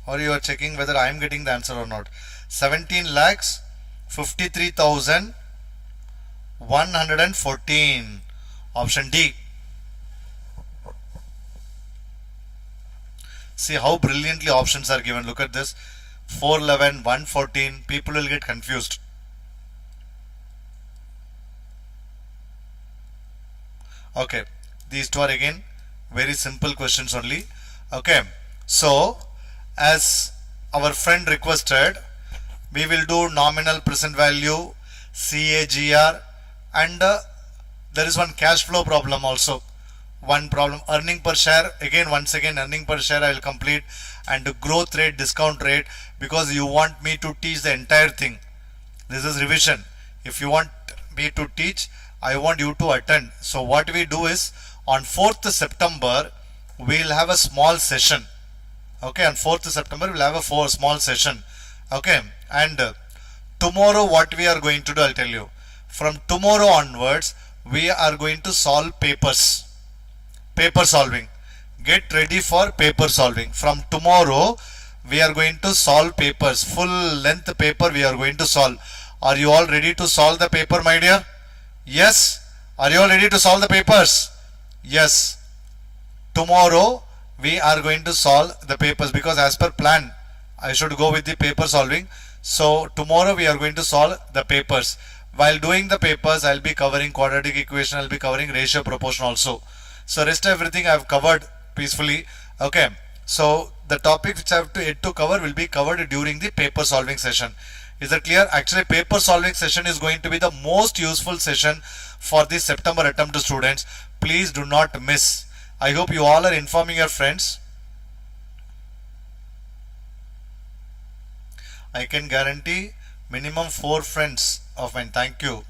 or you are checking whether I am getting the answer or not. 17 lakhs 53,114. Option D. See how brilliantly options are given. Look at this. 411, 114. People will get confused. Okay. These two are again very simple questions only. Okay. So, as our friend requested, we will do nominal present value, CAGR, and there is one cash flow problem also. One problem, earning per share, again once again earning per share I will complete, and growth rate, discount rate, because you want me to teach the entire thing. This is revision. If you want me to teach, I want you to attend. So what we do is, on 4th September we will have a small session. Okay, on 4th September we will have a small session. Okay, and tomorrow what we are going to do, I'll tell you. From tomorrow onwards we are going to solve papers. Paper solving. Get ready for paper solving. From tomorrow we are going to solve papers. Full length paper we are going to solve. Are you all ready to solve the paper, my dear? Yes? Are you all ready to solve the papers? Yes. Tomorrow we are going to solve the papers, because as per plan I should go with the paper solving. So tomorrow we are going to solve the papers. While doing the papers I will be covering quadratic equation, I will be covering ratio, proportion also. So rest everything I have covered peacefully. Okay. So the topic which I have yet to cover will be covered during the paper solving session. Is that clear? Actually, paper solving session is going to be the most useful session for the September attempt students. Please do not miss. I hope you all are informing your friends. I can guarantee minimum 4 friends of mine. Thank you.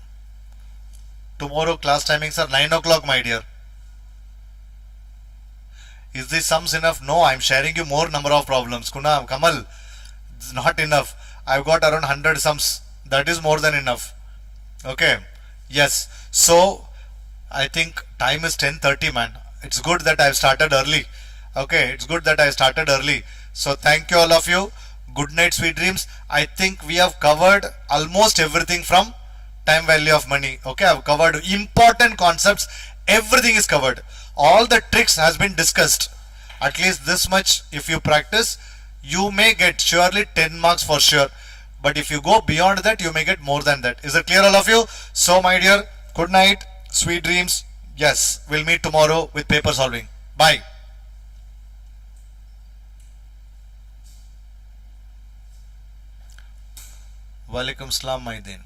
Tomorrow class timings are 9 o'clock, my dear. Is this sums enough? No, I am sharing you more number of problems. Kuna, Kamal, it's not enough. I've got around 100 sums. That is more than enough. Okay. Yes. So, I think time is 10:30, man. It's good that I've started early. Okay. It's good that I started early. So, thank you all of you. Good night, sweet dreams. I think we have covered almost everything from time value of money. Okay. I've covered important concepts. Everything is covered. All the tricks has been discussed. At least this much if you practice, you may get surely 10 marks for sure. But if you go beyond that, you may get more than that. Is it clear, all of you? So my dear, good night, sweet dreams. Yes, we'll meet tomorrow with paper solving. Bye. Walaikum salam, my din.